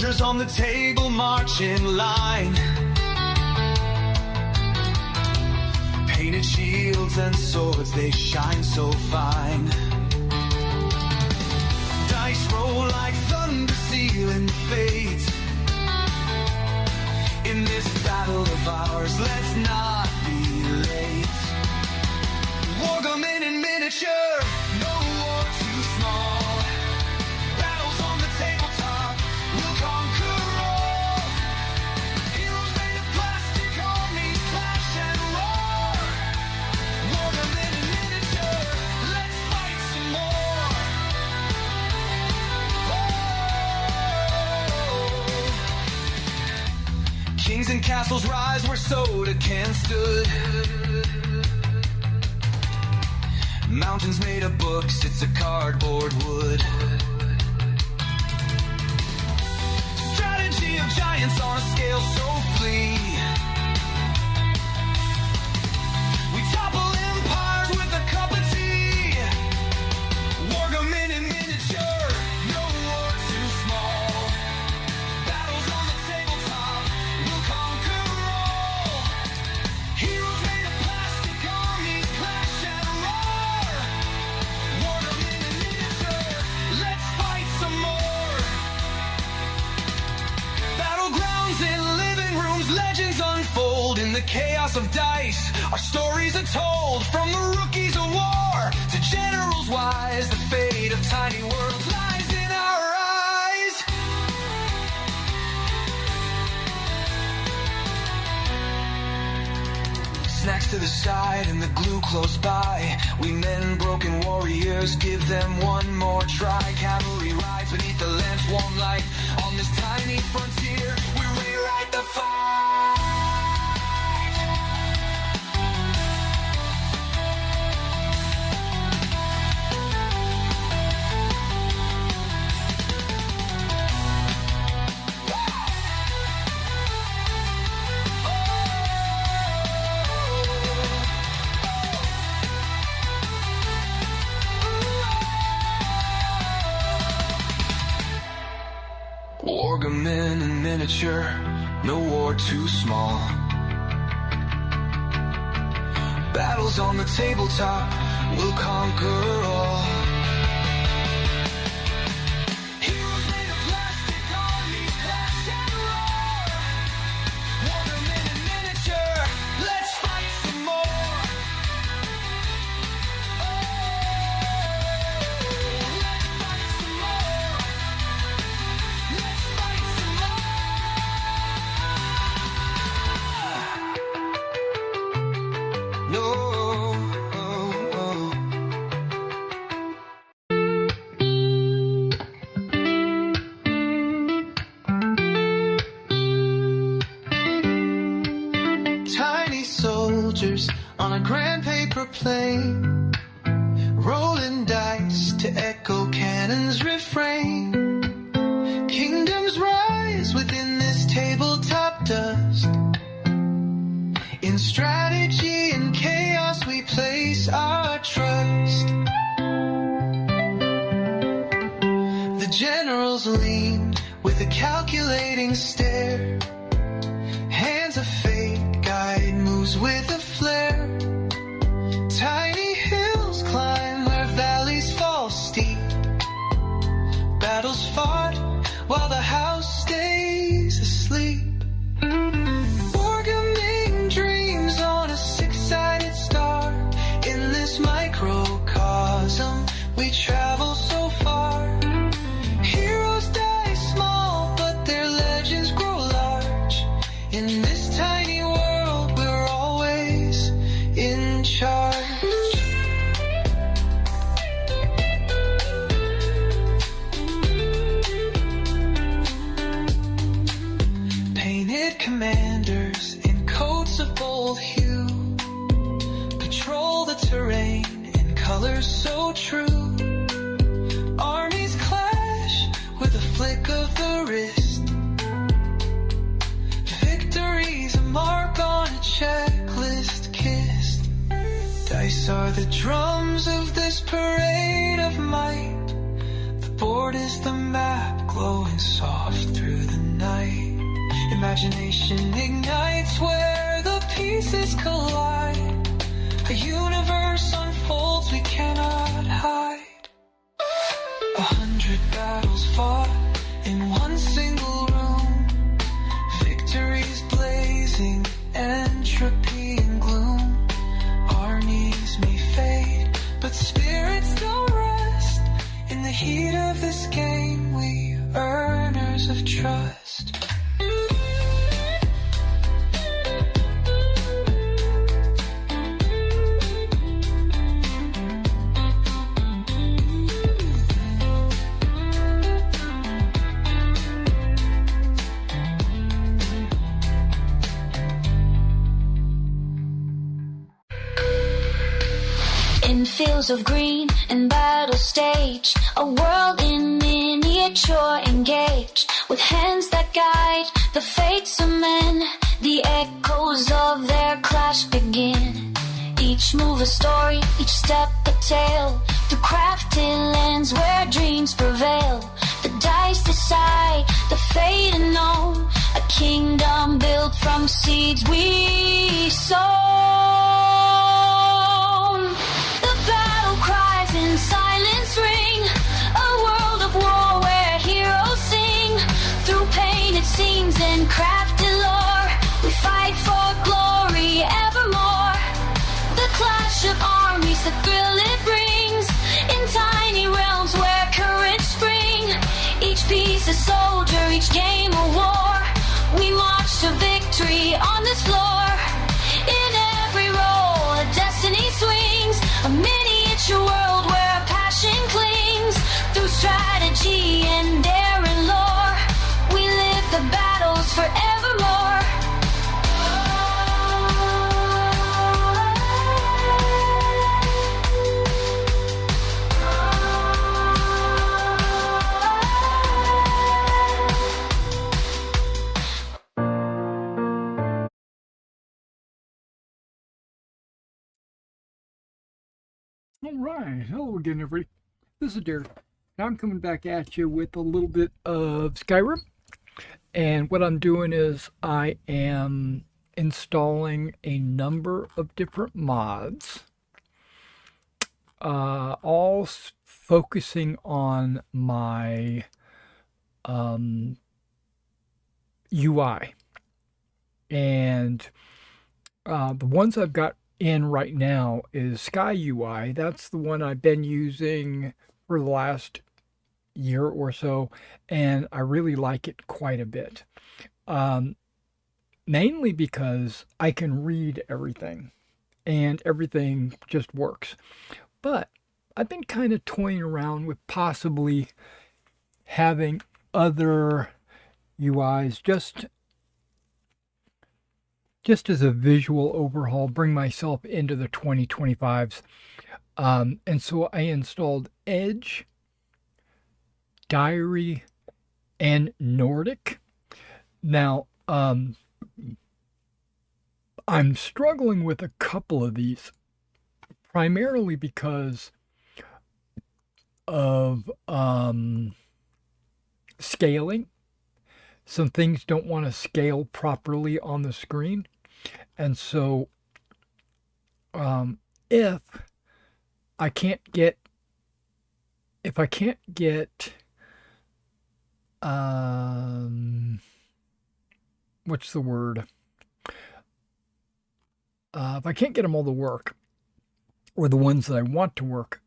soldiers on the table march in line. Painted shields and swords, they shine so fine. Dice roll like thunder sealing fate. In this battle of ours, let's not be late. Wargaming in miniature, no war too small. Battles on the tabletop, we'll conquer all. Heroes made of plastic, armies clash and roar. Wargaming in miniature, let's fight some more. Oh. Kings and castles rise where Soda can stood. Mountains made of books, it's a cardboard wood. Strategy of giants on a scale so flee. We topple empires with a cup of tea. Wargaming in miniature, no war too small. Battles on the tabletop, we'll conquer all. Heroes made of plastic, armies clash and roar. Wargaming in miniature, let's fight some more. Battlegrounds in living rooms, legends unfold in the chaos of dice. Our stories are told from the rookies of war to generals wise. The fate of tiny worlds lies in our eyes. Snacks to the side and the glue close by. We men, broken warriors, give them one more try. Cavalry rides beneath the lamp's warm light. On this tiny frontier, we rewrite the fight. Wargaming in miniature, no war too small. Battles on the tabletop, we'll conquer all. Heroes made of plastic, armies clash and roar. Wargaming in miniature, let's fight some more. Oh, let's fight some more. Let's fight some more. No. Tiny soldiers on a grand paper plane, rolling dice to echo cannons refrain. Kingdoms rise within this tabletop dust. In strategy and chaos we place our trust. The generals lean with a calculating stare. Hands of fate guide moves with a flare. Tiny hills climb where valleys fall steep. Battles fought while the house stays asleep. Wargaming dreams on a six-sided star. In this microcosm we travel so far. Heroes die small, but their legends grow large. In this tiny world we're always in charge. Painted commanders in coats of bold hue patrol the terrain in colors so true. Armies clash with a flick of the wrist. Victory's a mark on a checklist kissed. Dice are the drums of this parade of might. The board is the map glowing soft through the night. Imagination ignites where the pieces collide. A universe unfolds we cannot hide. 100 battles fought in one single room. Victories blazing, entropy and gloom. Armies may fade, but spirits don't rest. In the heat of this game, we earners of trust. In fields of green and battle stage, a world in miniature engaged, with hands that guide the fates of men. The echoes of their clash begin. Each move a story, each step a tale, through crafted lands where dreams prevail. The dice decide the fate unknown, a kingdom built from seeds we sown. The battle cries in silence ring, a world of war where heroes sing. Through painted scenes and crafted lore, we fight for glory evermore. The clash of armies, the thrill it brings, in tiny realms where courage spring. Each piece a soldier, each game a war. We march to victory on this floor. In every role a destiny swings, a miniature world where passion clings. Through strategy and daring lore, we live the battles forevermore. All right, hello again, everybody. This is Derek. Now I'm coming back at you with a little bit of Skyrim. And what I'm doing is I am installing a number of different mods, all focusing on my UI. And the ones I've got in right now is Sky UI. That's the one I've been using for the last year or so, and I really like it quite a bit. Mainly because I can read everything, and everything just works. But I've been kind of toying around with possibly having other UIs just as a visual overhaul, bring myself into the 2025s. And so I installed Edge, Diary, and Nordic. Now, I'm struggling with a couple of these, primarily because of scaling. Some things don't want to scale properly on the screen. And so if I can't get what's the word? If I can't get them all to work, or the ones that I want to work,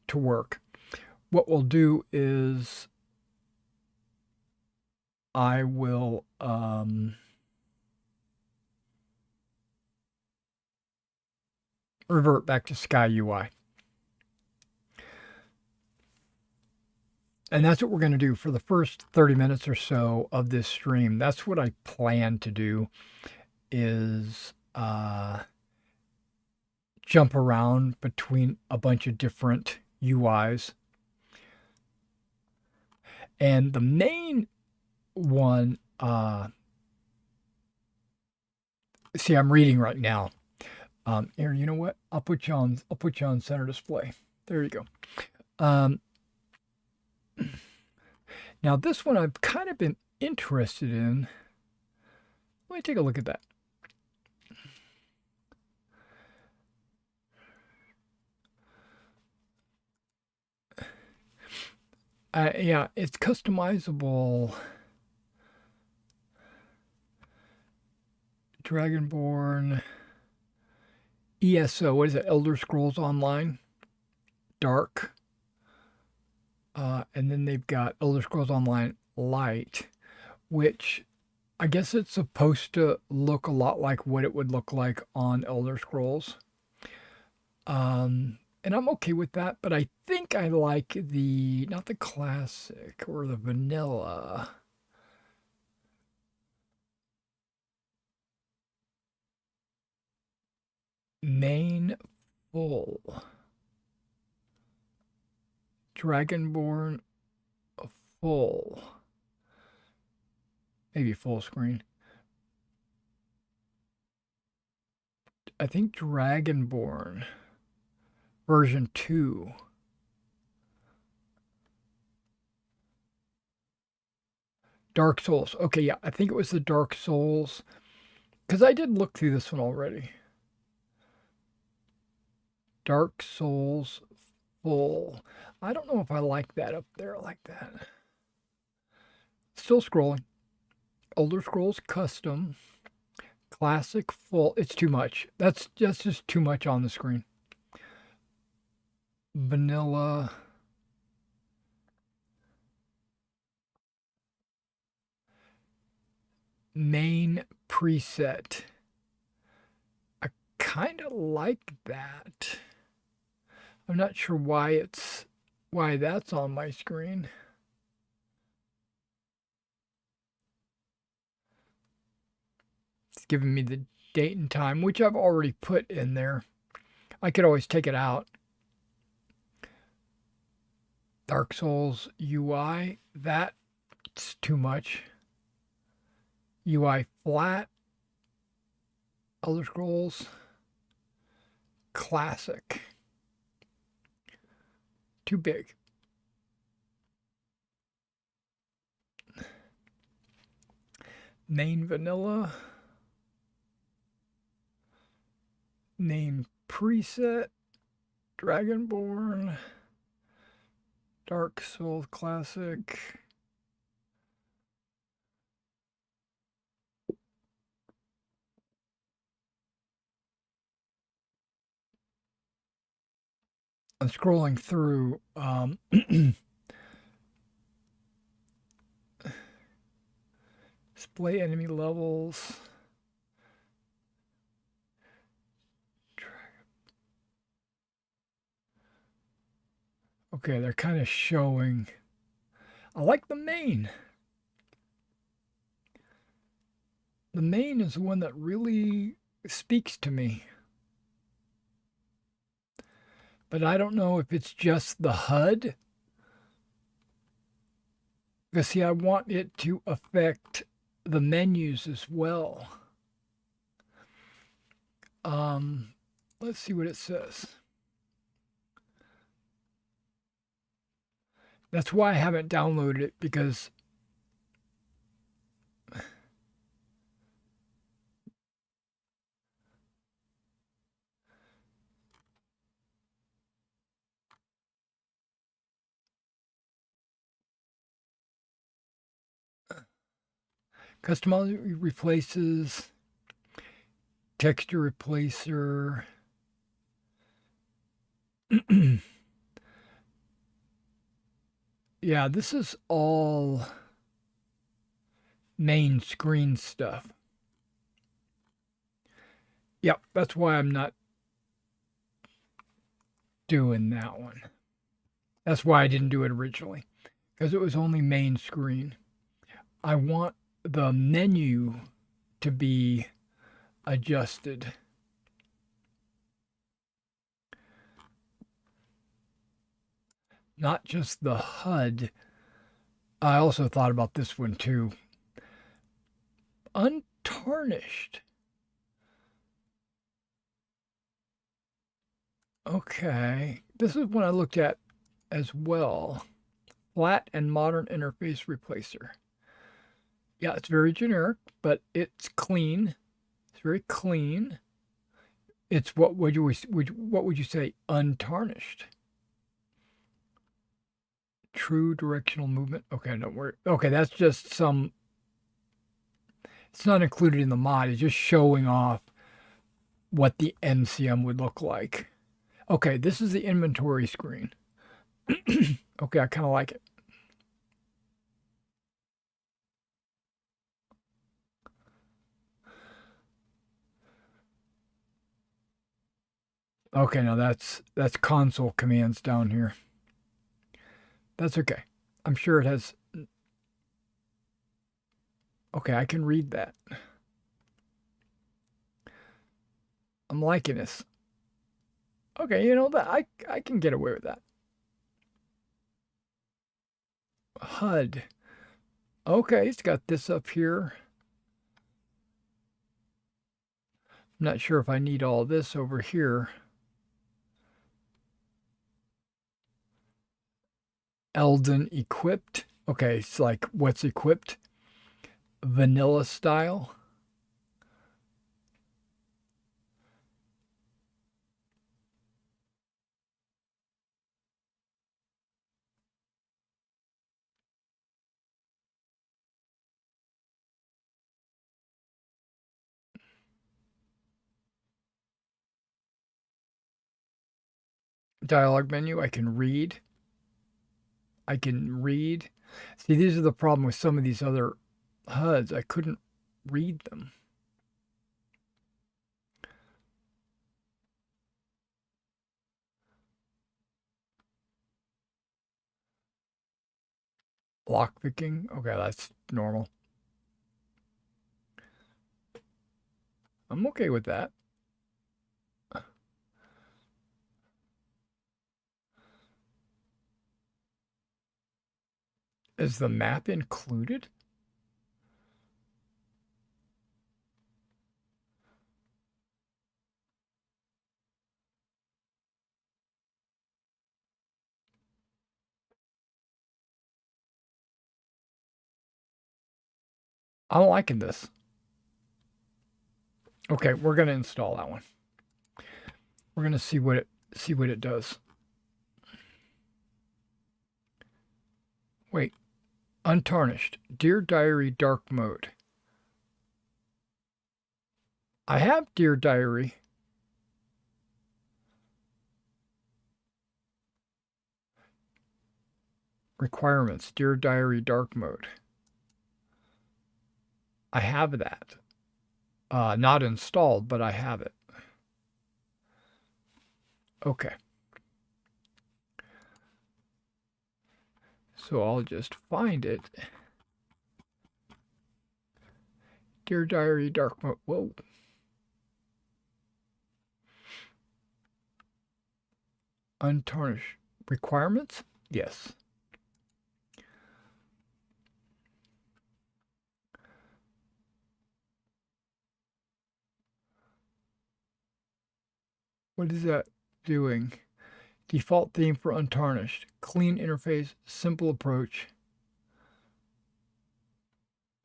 what we'll do is I will revert back to Sky UI. And that's what we're going to do for the first 30 minutes or so of this stream. That's what I plan to do, is jump around between a bunch of different UIs. And the main one, see, I'm reading right now. Here, you know what? I'll put you on center display. There you go. Now this one I've kind of been interested in. Let me take a look at that. Yeah, it's customizable. Dragonborn. ESO, what is it? Elder Scrolls Online. Dark. And then they've got Elder Scrolls Online Light, which I guess it's supposed to look a lot like what it would look like on Elder Scrolls. And I'm okay with that, but I think I like not the classic or the vanilla. Main full. Dragonborn full. Maybe full screen. I think Dragonborn version 2. Dark Souls. Okay, yeah, I think it was the Dark Souls. Because I did look through this one already. Dark Souls full. I don't know if I like that up there like that. Still scrolling. Elder Scrolls Custom. Classic full. It's too much. That's just too much on the screen. Vanilla. Main preset. I kind of like that. I'm not sure why that's on my screen. It's giving me the date and time, which I've already put in there. I could always take it out. Dark Souls UI, that's too much. UI flat. Elder Scrolls Classic. Too big. Main vanilla. Name preset. Dragonborn. Dark Souls Classic. I'm scrolling through. Display enemy levels. Okay, they're kind of showing. I like the main. The main is the one that really speaks to me. But I don't know if it's just the HUD. Because, see, I want it to affect the menus as well. Let's see what it says. That's why I haven't downloaded it, because customize replaces, texture replacer. Yeah, this is all main screen stuff. Yep, that's why I'm not doing that one. That's why I didn't do it originally, because it was only main screen. I want the menu to be adjusted. Not just the HUD. I also thought about this one too. Untarnished. Okay. This is one I looked at as well. flat and modern interface replacer. Yeah, it's very generic, but it's clean. It's very clean. It's what would you say? Untarnished. True directional movement. Okay, don't worry. Okay, that's just some. It's not included in the mod. It's just showing off what the MCM would look like. Okay, this is the inventory screen. Okay, I kind of like it. Okay, now that's console commands down here. That's okay. I'm sure it has. Okay, I can read that. I'm liking this. Okay, you know that I can get away with that. HUD. Okay, it's got this up here. I'm not sure if I need all this over here. Elden equipped. Okay, it's like what's equipped? Vanilla style. Dialog menu, I can read. I can read. See, these are the problem with some of these other HUDs. I couldn't read them. Lockpicking. Okay, that's normal. I'm okay with that. Is the map included? I'm liking this. Okay, we're gonna install that one. We're gonna see what it does. Wait, Untarnished, Dear Diary dark mode. I have Dear Diary. Requirements, Dear Diary dark mode. I have that. Not installed, but I have it. Okay. So I'll just find it. Dear Diary dark mode. Whoa. Untarnished. Requirements? Yes. What is that doing? Default theme for Untarnished. Clean interface, simple approach.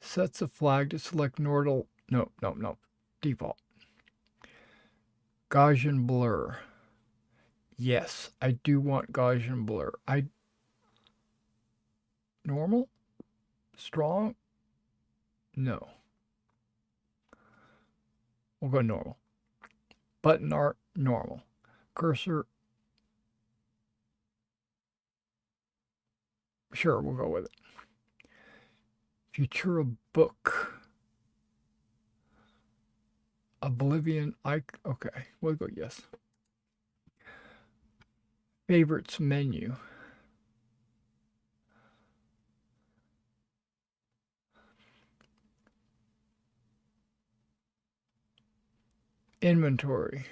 Sets a flag to select Nordal. No. Default. Gaussian blur. Yes, I do want Gaussian blur. Normal? Strong? No. We'll go normal. Button art, normal. Cursor. Sure, we'll go with it. Futura book. Oblivion. Okay, we'll go yes. Favorites menu. Inventory.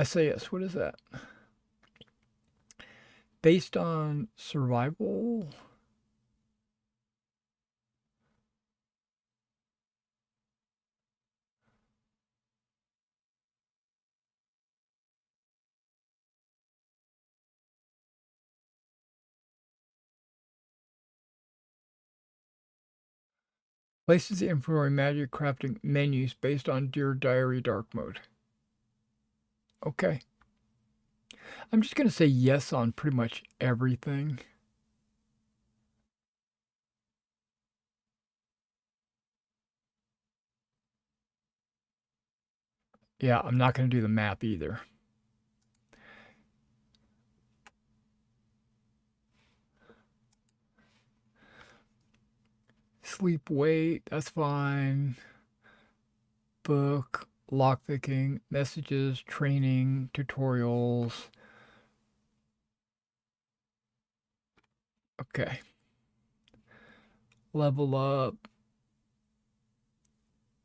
SAS, what is that? Based on survival. Places the inventory magic crafting menus based on Dear Diary dark mode. Okay. I'm just going to say yes on pretty much everything. Yeah, I'm not going to do the map either. Sleep, wait, that's fine. Book, lockpicking, messages, training, tutorials. Okay. Level up.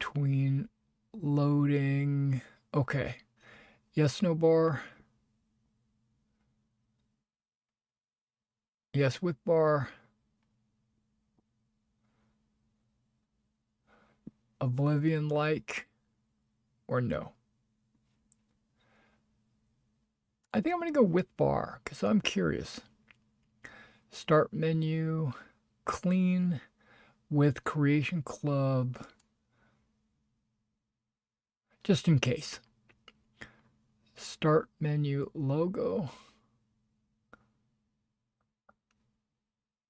Tween, loading. Okay. Yes, no bar. Yes, with bar. Oblivion like or no. I think I'm going to go with bar because I'm curious. Start menu, clean with creation club, just in case. Start menu logo.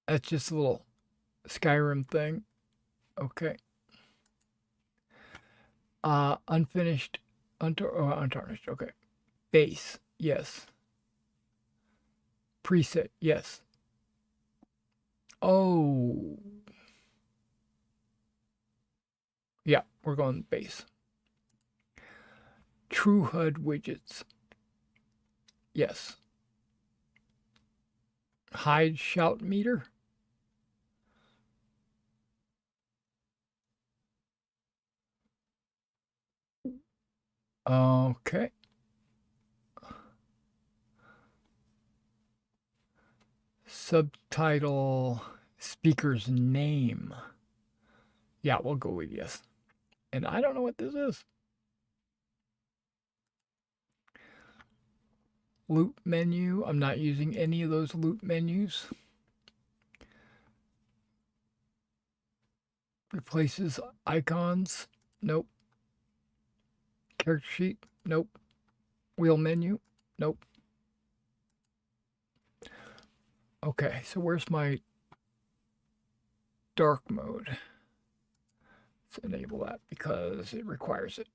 That's just a little Skyrim thing. Okay. Unfinished, untarnished. Okay. Base, yes. Preset, yes. Oh. Yeah, we're going base. True HUD widgets. Yes. Hide shout meter. Okay. Subtitle speaker's name. Yeah, we'll go with yes. And I don't know what this is. Loot menu. I'm not using any of those loot menus. Replaces icons. Nope. Character sheet. Nope. Wheel menu. Nope. Okay, so where's my dark mode? Let's enable that because it requires it.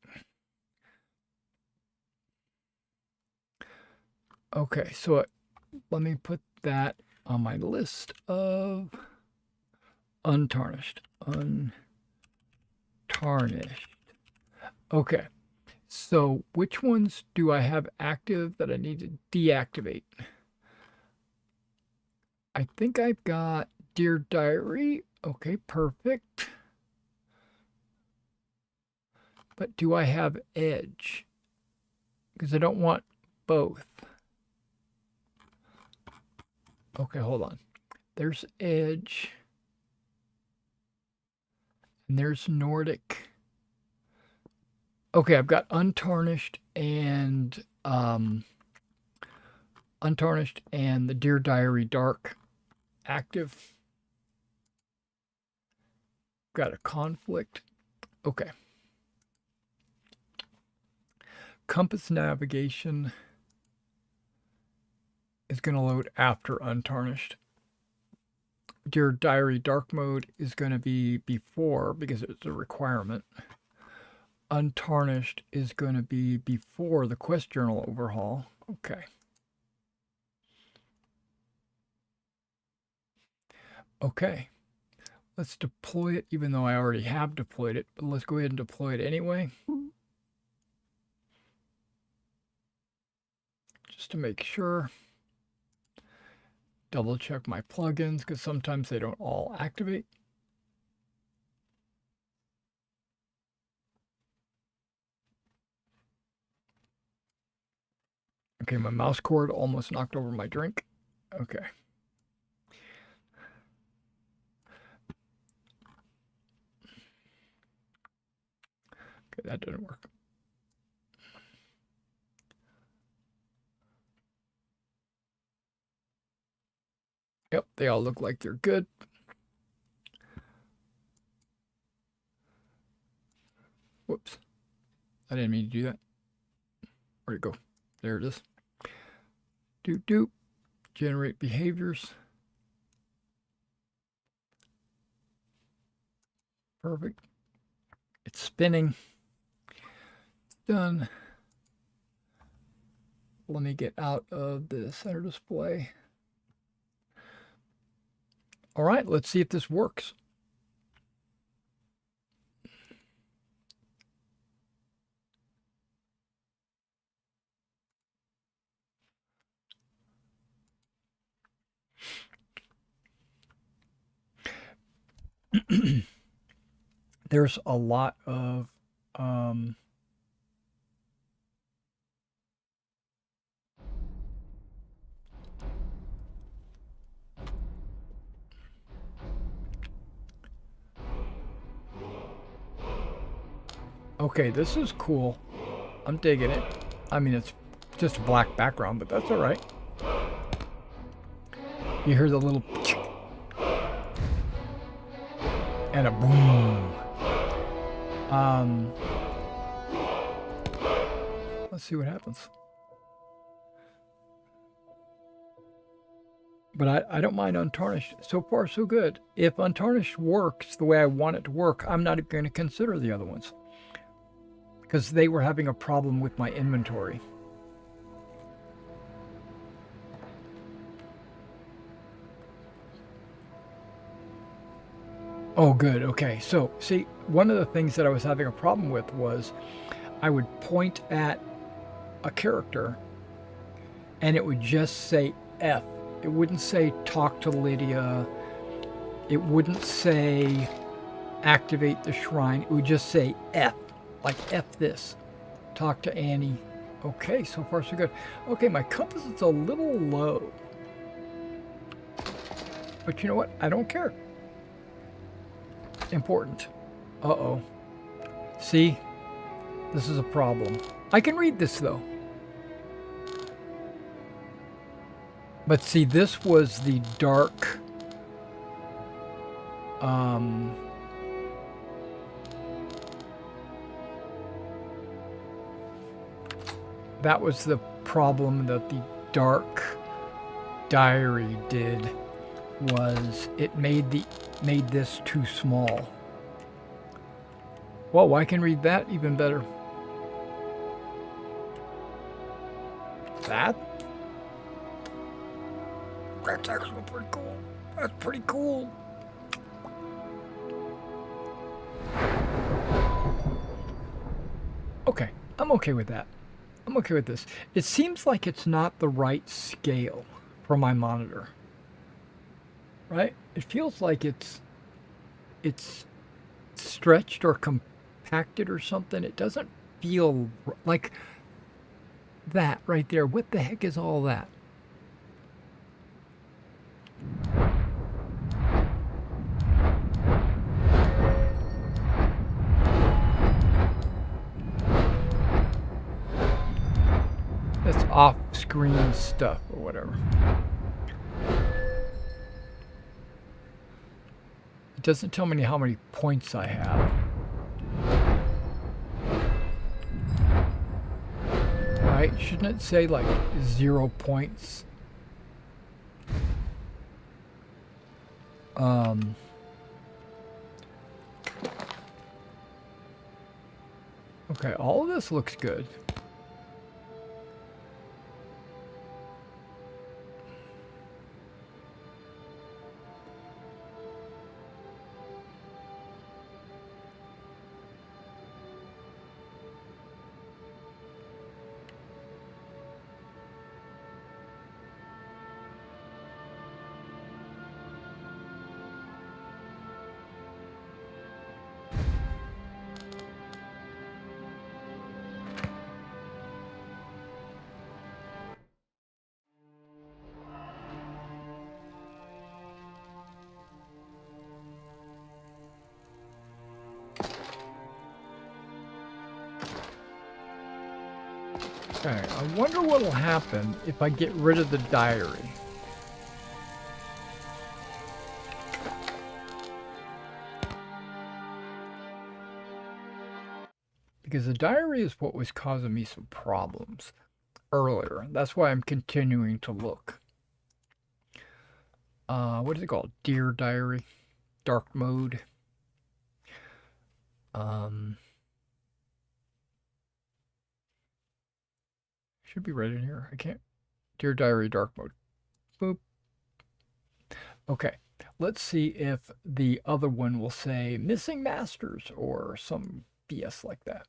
Okay, so let me put that on my list of untarnished. Untarnished. Okay, so which ones do I have active that I need to deactivate? I think I've got Dear Diary. Okay, perfect. But do I have Edge? Because I don't want both. Okay, hold on. There's Edge. And there's Nordic. Okay, I've got Untarnished and the Dear Diary Dark active. Got a conflict. Okay. Compass navigation is going to load after Untarnished. Dear Diary Dark Mode is going to be before because it's a requirement. Untarnished is going to be before the quest journal overhaul. Okay. Okay. Let's deploy it, even though I already have deployed it. But let's go ahead and deploy it anyway. Just to make sure. Double check my plugins because sometimes they don't all activate. Okay, my mouse cord almost knocked over my drink. Okay. Okay, that didn't work. Yep, they all look like they're good. Whoops. I didn't mean to do that. Where'd it go? There it is. Doop doop. Generate behaviors. Perfect. It's spinning. It's done. Let me get out of the center display. All right, let's see if this works. There's a lot of okay, this is cool. I'm digging it. I mean, it's just a black background, but that's all right. You hear the little and a boom. Let's see what happens. But I don't mind Untarnished. So far, so good. If Untarnished works the way I want it to work, I'm not going to consider the other ones. Because they were having a problem with my inventory. Oh, good. Okay. So, see, one of the things that I was having a problem with was I would point at a character and it would just say F. It wouldn't say talk to Lydia. It wouldn't say activate the shrine. It would just say F. Like F this. Talk to Annie. Okay, so far so good. Okay, my compass is a little low. But you know what? I don't care. Important. Uh-oh. See? This is a problem. I can read this though. But see, this was the dark that was the problem that the dark diary did, was it made this too small. Whoa, I can read that even better. That's actually pretty cool. That's pretty cool. Okay, I'm okay with that. I'm okay with this. It seems like it's not the right scale for my monitor. Right? It feels like it's stretched or compacted or something. It doesn't feel like that right there. What the heck is all that? That's off-screen stuff or whatever. It doesn't tell me how many points I have. Right? Shouldn't it say like 0 points? Okay, all of this looks good. Okay, I wonder what will happen if I get rid of the diary. because the diary is what was causing me some problems earlier. That's why I'm continuing to look. What is it called? Dear Diary, dark mode. Should be right in here. I can't. Dear Diary, dark mode. Boop. Okay, let's see if the other one will say missing masters or some BS like that.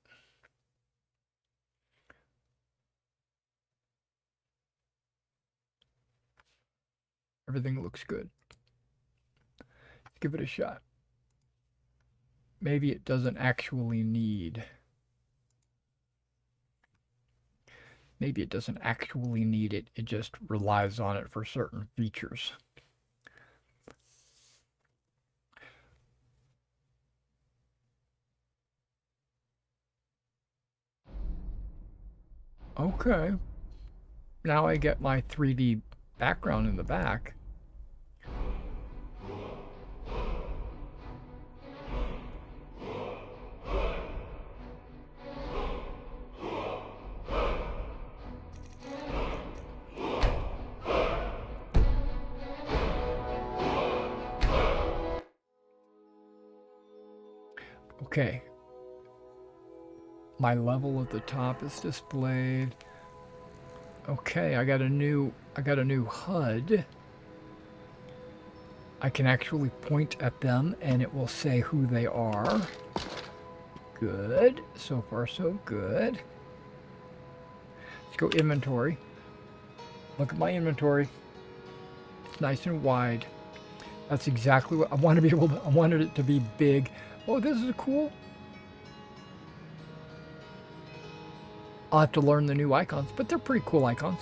Everything looks good. Let's give it a shot. Maybe it doesn't actually need. Maybe it doesn't actually need it. It just relies on it for certain features. Okay. Now I get my 3D background in the back. Okay. My level at the top is displayed. Okay, I got a new HUD. I can actually point at them and it will say who they are. Good. So far so good. Let's go inventory. Look at my inventory. It's nice and wide. That's exactly what I want to be able to. I wanted it to be big. Oh, this is cool. I'll have to learn the new icons, but they're pretty cool icons.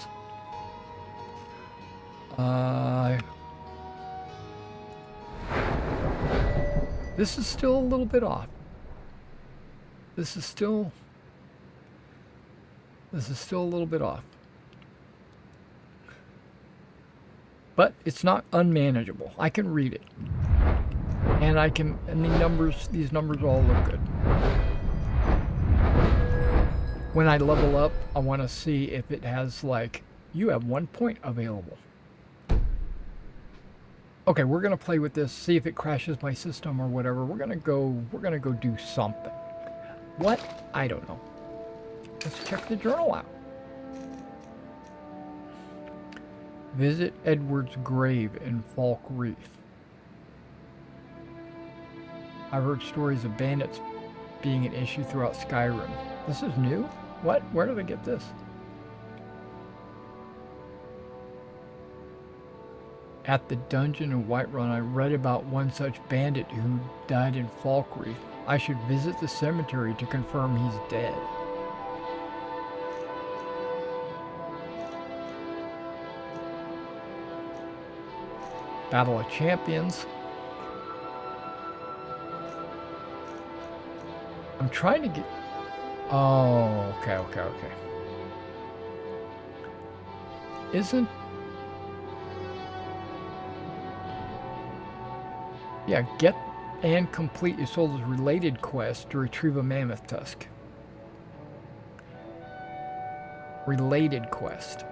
This is still a little bit off. This is still a little bit off. But it's not unmanageable. I can read it. And these numbers all look good. When I level up, I want to see if it has like, you have 1 point available. Okay, we're gonna play with this, see if it crashes my system or whatever. We're gonna go do something. What? I don't know. Let's check the journal out. Visit Edward's grave in Falk Reef. I've heard stories of bandits being an issue throughout Skyrim. This is new? What? Where did I get this? At the dungeon in Whiterun, I read about one such bandit who died in Falk Reef. I should visit the cemetery to confirm he's dead. Battle of Champions. I'm trying to get... Oh, okay. Isn't... Yeah, get and complete Isolde's related quest to retrieve a mammoth tusk. Related quest.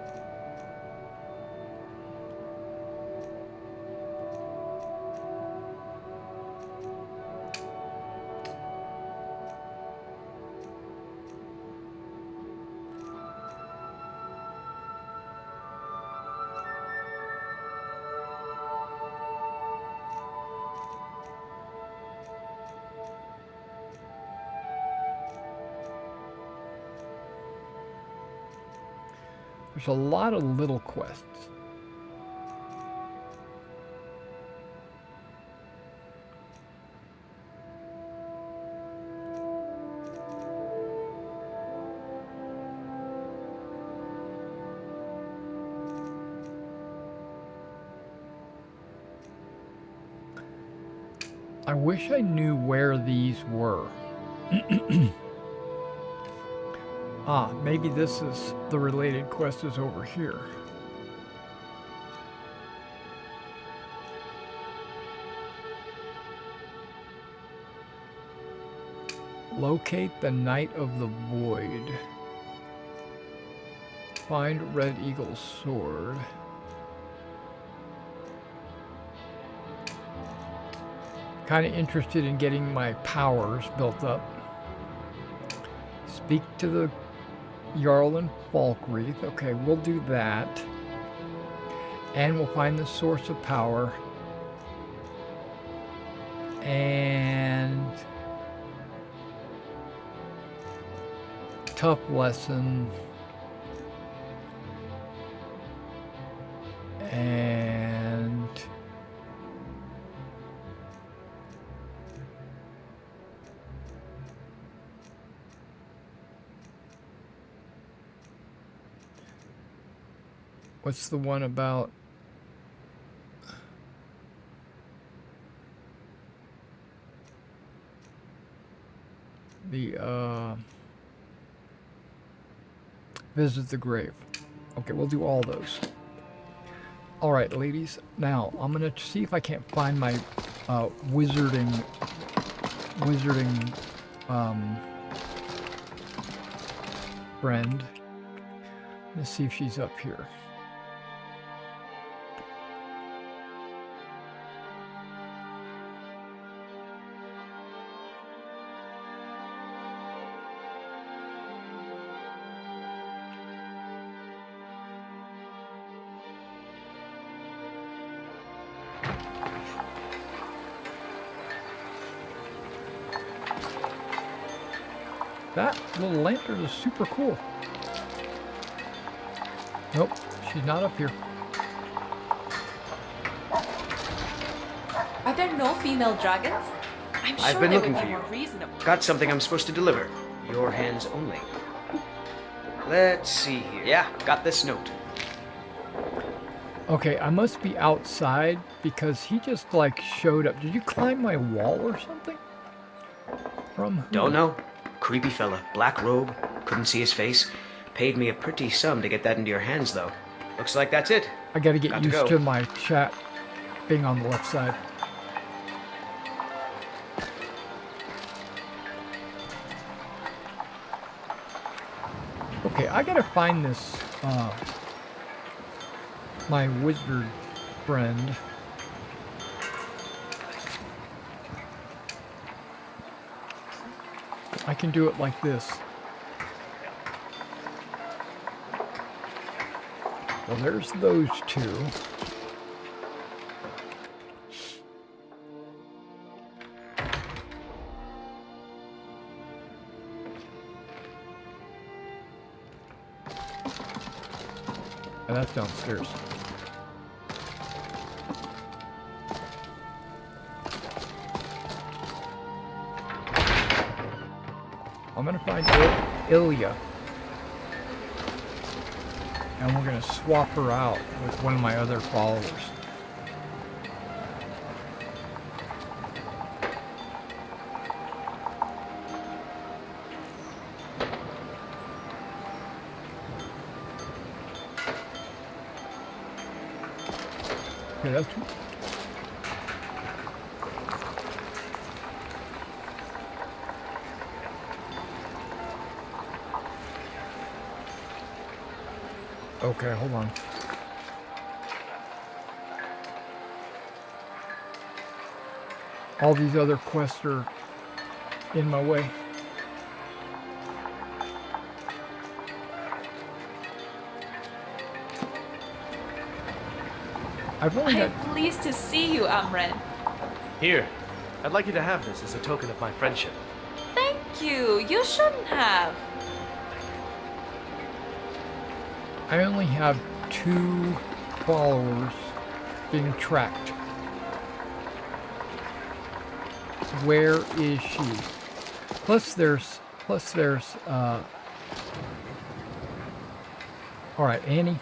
There's a lot of little quests. I wish I knew where these were. Ah, maybe this is the related quest is over here. Locate the Knight of the Void. Find Red Eagle's sword. Kind of interested in getting my powers built up. Speak to the Jarl and Falkreath. Okay, we'll do that. And we'll find the source of power. And tough lesson. And what's the one about the visit the grave? Okay, we'll do all those. All right, ladies. Now I'm gonna see if I can't find my wizarding friend. Let's see if she's up here. That little lantern is super cool. Nope, she's not up here. Are there no female dragons? I'm sure I've been they looking would for be you. more reasonable. Got something I'm supposed to deliver. Your hands only. Let's see here. Yeah, got this note. Okay, I must be outside because he just like showed up. Did you climb my wall or something? From who? Don't know. Creepy fella. Black robe. Couldn't see his face. Paid me a pretty sum to get that into your hands, though. Looks like that's it. I gotta get Got to used go. to my chat being on the left side. Okay, I gotta find this, my wizard friend. I can do it like this. Well, there's those two. And that's downstairs. I'm gonna find Ilya. And we're gonna swap her out with one of my other followers. Okay, that's... Okay, hold on. All these other quests are in my way. I've only got... I'm pleased to see you, Amren. Here, I'd like you to have this as a token of my friendship. Thank you. You shouldn't have. I only have 2 followers being tracked. Where is she? Plus there's, all right, Annie.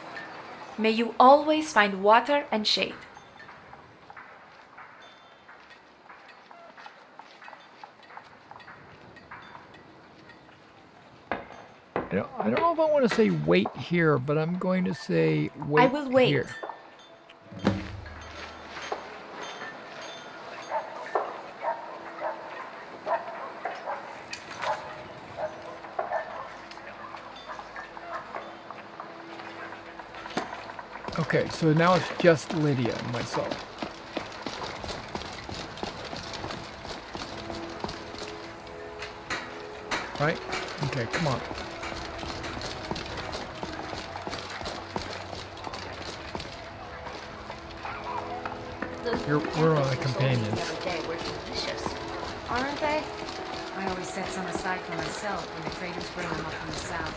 May you always find water and shade. I don't know if I want to say wait here, but I'm going to say wait I will wait. here. Okay, so now it's just Lydia and myself. Right? Okay, come on. We're on the companions. The other day were delicious. Aren't they? I always set some aside for myself when the traders bring them up from the south.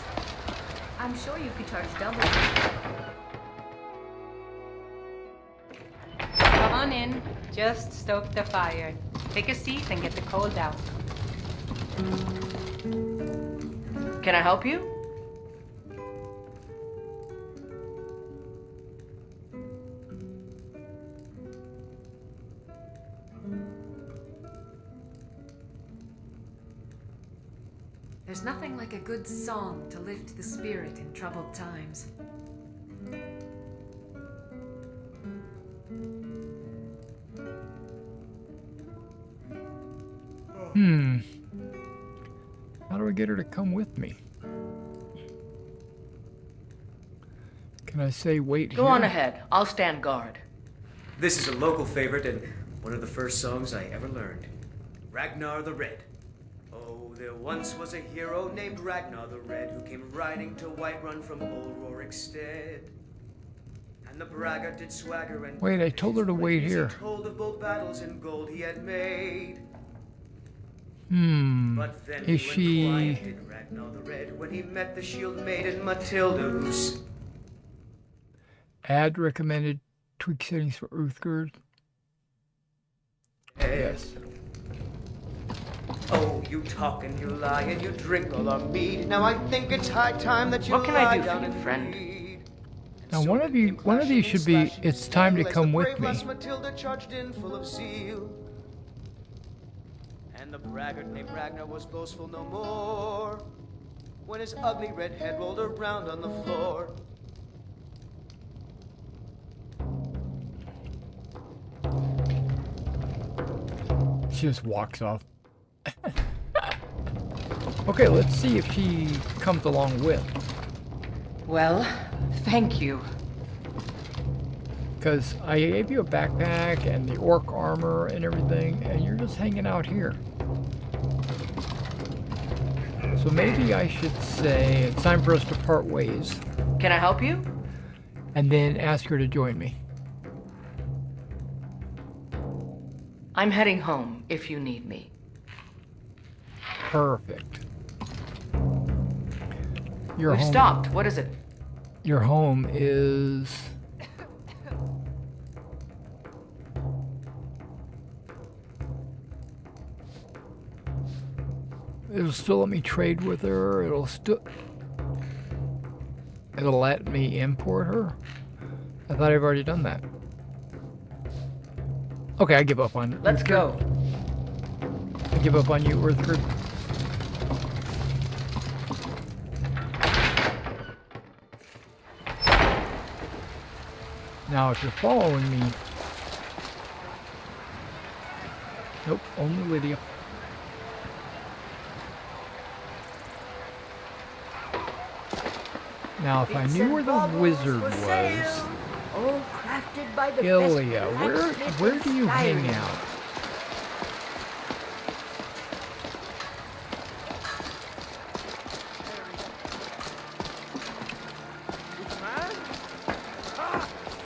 I'm sure you could charge double. Come on in. Just stoke the fire. Take a seat and get the cold out. Can I help you? There's nothing like a good song to lift the spirit in troubled times. How do I get her to come with me? Can I say wait here? Go on ahead. I'll stand guard. This is a local favorite and one of the first songs I ever learned. Ragnar the Red. Oh, there once was a hero named Ragnar the Red who came riding to Whiterun from old Rorikstead. And the braggart did swagger and Wait, I told her to wait here. He told of bold battles in gold he had made. But then Is he went she... quiet, did Ragnar the Red, when he met the shield maiden Matilda, who's... Add recommended tweak settings for Uthgerd. Yes. Oh, you talk and you lie and you drink all our mead. Now I think it's high time that you What can I lie do for down you, and friend? read. Now So one of these should be, clashing and it's time to slashing come as the with brave me. lass Matilda charged in full of zeal. And the braggart named Ragnar was boastful no more when his ugly red head rolled around on the floor. She just walks off. Okay, let's see if she comes along with. Well, thank you. Because I gave you a backpack and the orc armor and everything, and you're just hanging out here. So maybe I should say it's time for us to part ways, Can I help you? and then ask her to join me. I'm heading home if you need me. Perfect. Your We've home, stopped. What is it? Your home is... It'll still let me trade with her. It'll let me import her. I thought I've already done that. Okay, I give up on it. Let's go. I give up on you, Earthgrid. Now, if you're following me... Nope, only Lydia. Now, if I knew where the wizard was... All crafted by the Ilya, best where do you hang Skyrim. out?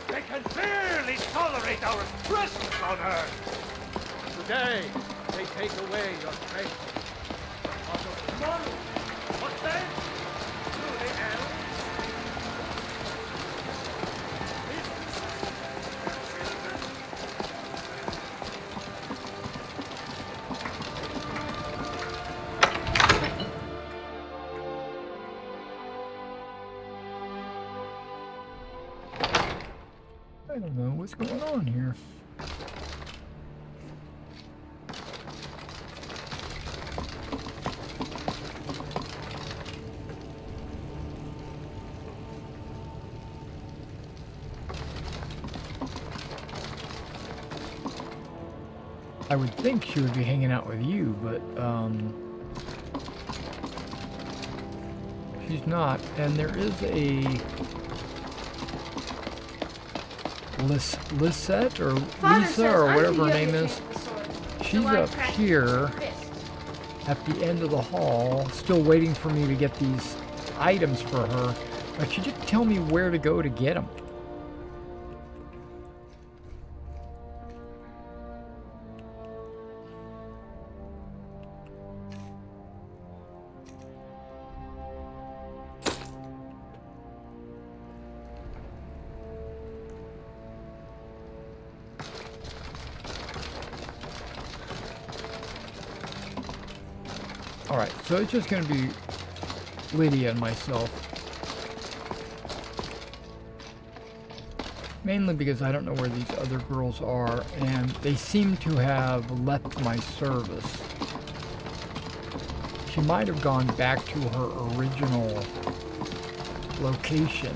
They can barely tolerate our presence on Earth. Today, they take away your strength. Also, tomorrow, what then? Do they elves? I don't know what's going on here. I would think she would be hanging out with you, but she's not. And there is a Lisette or Father Lisa says or I'm whatever too her young name to is. change the sword, She's so I up practice here with fists. at the end of the hall, still waiting for me to get these items for her. But she didn't tell me where to go to get them. Alright, so it's just going to be Lydia and myself. Mainly because I don't know where these other girls are, and they seem to have left my service. She might have gone back to her original location.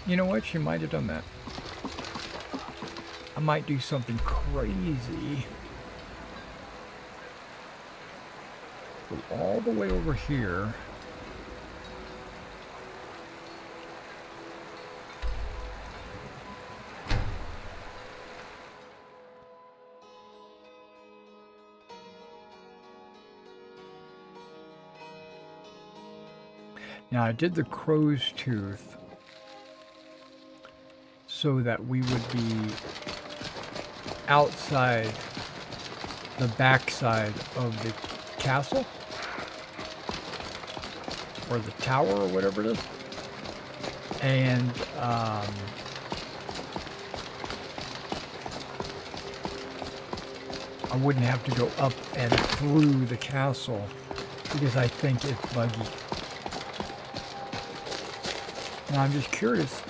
You know what? She might have done that. I might do something crazy. Go all the way over here. Now I did the crow's tooth so that we would be outside the backside of the castle or the tower or whatever it is, and I wouldn't have to go up and through the castle because I think it's buggy. Now I'm just curious.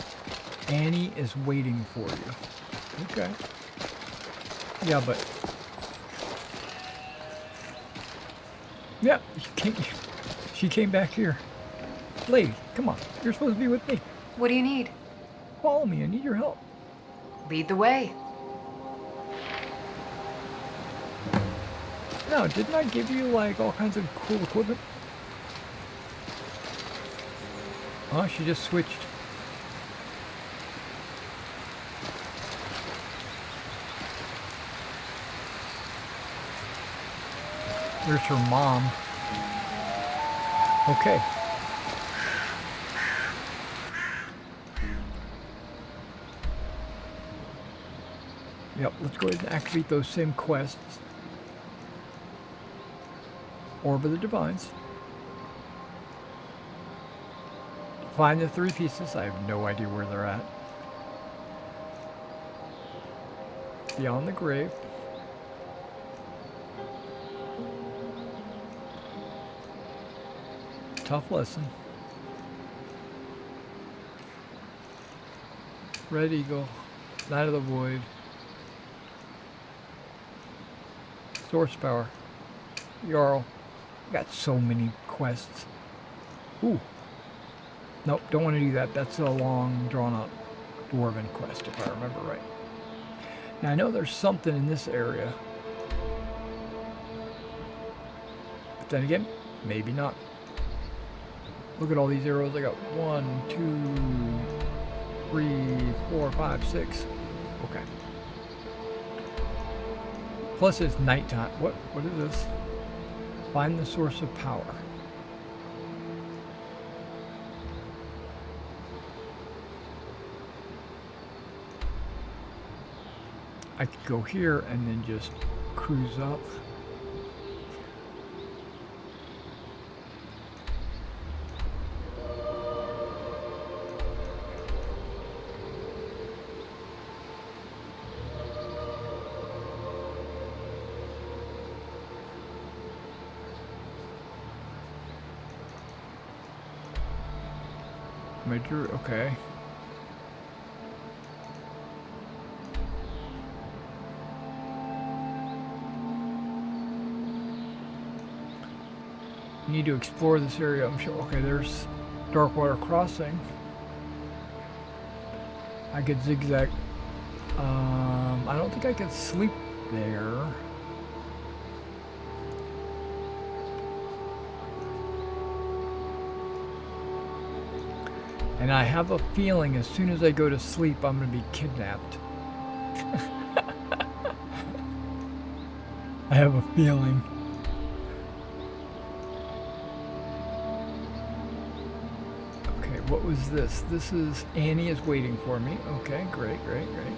Annie is waiting for you. Okay. Yeah, but... Yeah, she came back here. Lady, come on. You're supposed to be with me. What do you need? Follow me. I need your help. Lead the way. No, didn't I give you, like, all kinds of cool equipment? Oh, she just switched. There's her mom. Okay. Yep, let's go ahead and activate those same quests. Orb of the Divines. Find the 3 pieces. I have no idea where they're at. Beyond the grave. Tough lesson. Red Eagle. Night of the Void. Source Power. Jarl. Got so many quests. Ooh. Nope, don't want to do that. That's a long, drawn-out dwarven quest, if I remember right. Now, I know there's something in this area. But then again, maybe not. Look at all these arrows. I got 1, 2, 3, 4, 5, 6. Okay. Plus it's nighttime. What is this? Find the source of power. I could go here and then just cruise up. Major, okay. Need to explore this area, I'm sure. Okay, there's Darkwater Crossing. I could zigzag. I don't think I could sleep there. And I have a feeling as soon as I go to sleep, I'm going to be kidnapped. I have a feeling. Okay, what was this? This is Annie is waiting for me. Okay, great, great, great.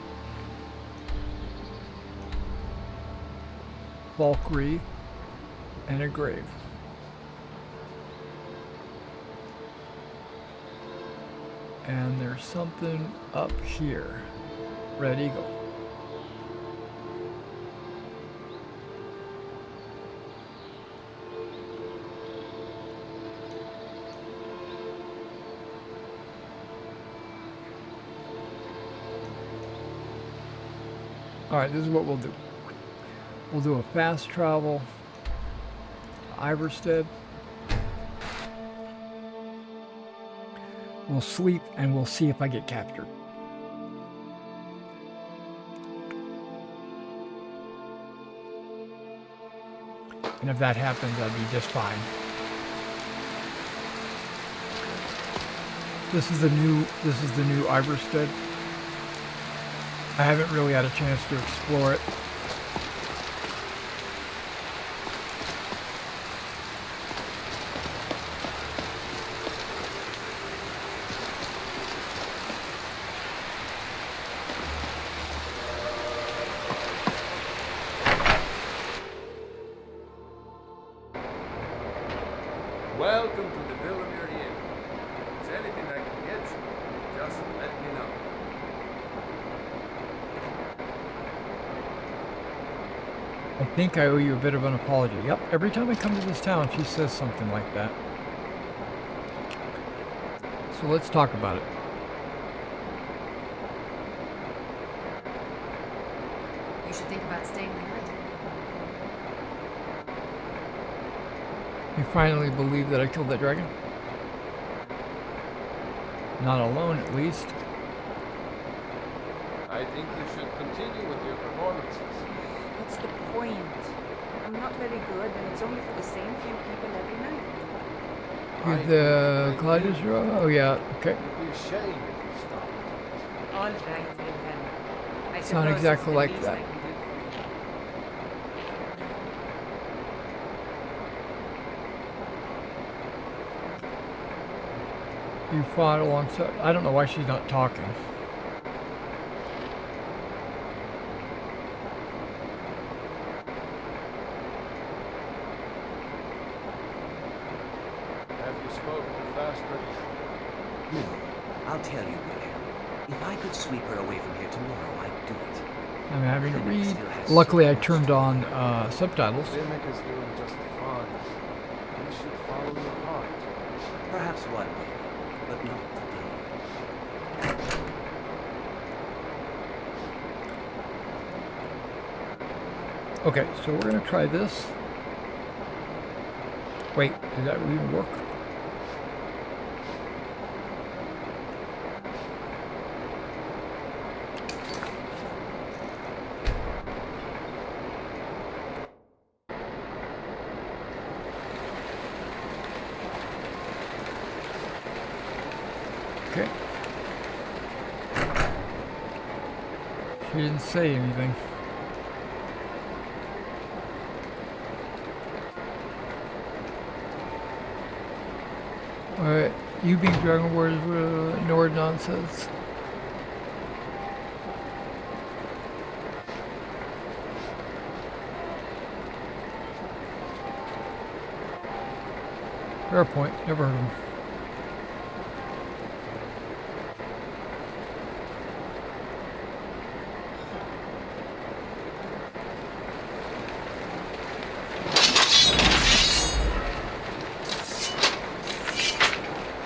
Bulk wreath and a grave. And there's something up here. Red eagle. Alright, this is what we'll do. We'll do a fast travel to Iverstead. We'll sleep and we'll see if I get captured. And if that happens, I'll be just fine. This is the new Iverstead. I haven't really had a chance to explore it. Welcome to the Villamere Inn. If there's anything I can get you, just let me know. I think I owe you a bit of an apology. Yep, every time I come to this town, she says something like that. So let's talk about it. You should think about staying the night. You finally believe that I killed that dragon? Not alone, at least. I think you should continue with your performances. What's the point? I'm not very good, and it's only for the same few people every night. With the gliders? Oh yeah, okay. It'd be a shame if you stopped. All right, Wilhelm. I It's not suppose exactly the like least that. I can do for you. You fought alongside. I don't know why she's not talking. Have you spoken to Faster? No, I'll tell you, Wilhelm. If I could sweep her away from here tomorrow, I'd do it. I'm having to Philip read. still has Luckily, so I much turned to on learn. subtitles. Simic is doing just fine. You should follow your heart. Perhaps one day, but not today. Okay, so we're gonna try this. Wait, did that even work? Okay. She didn't say anything. Alright, you being Dragon Wars Nord nonsense. Fair point, never heard of him.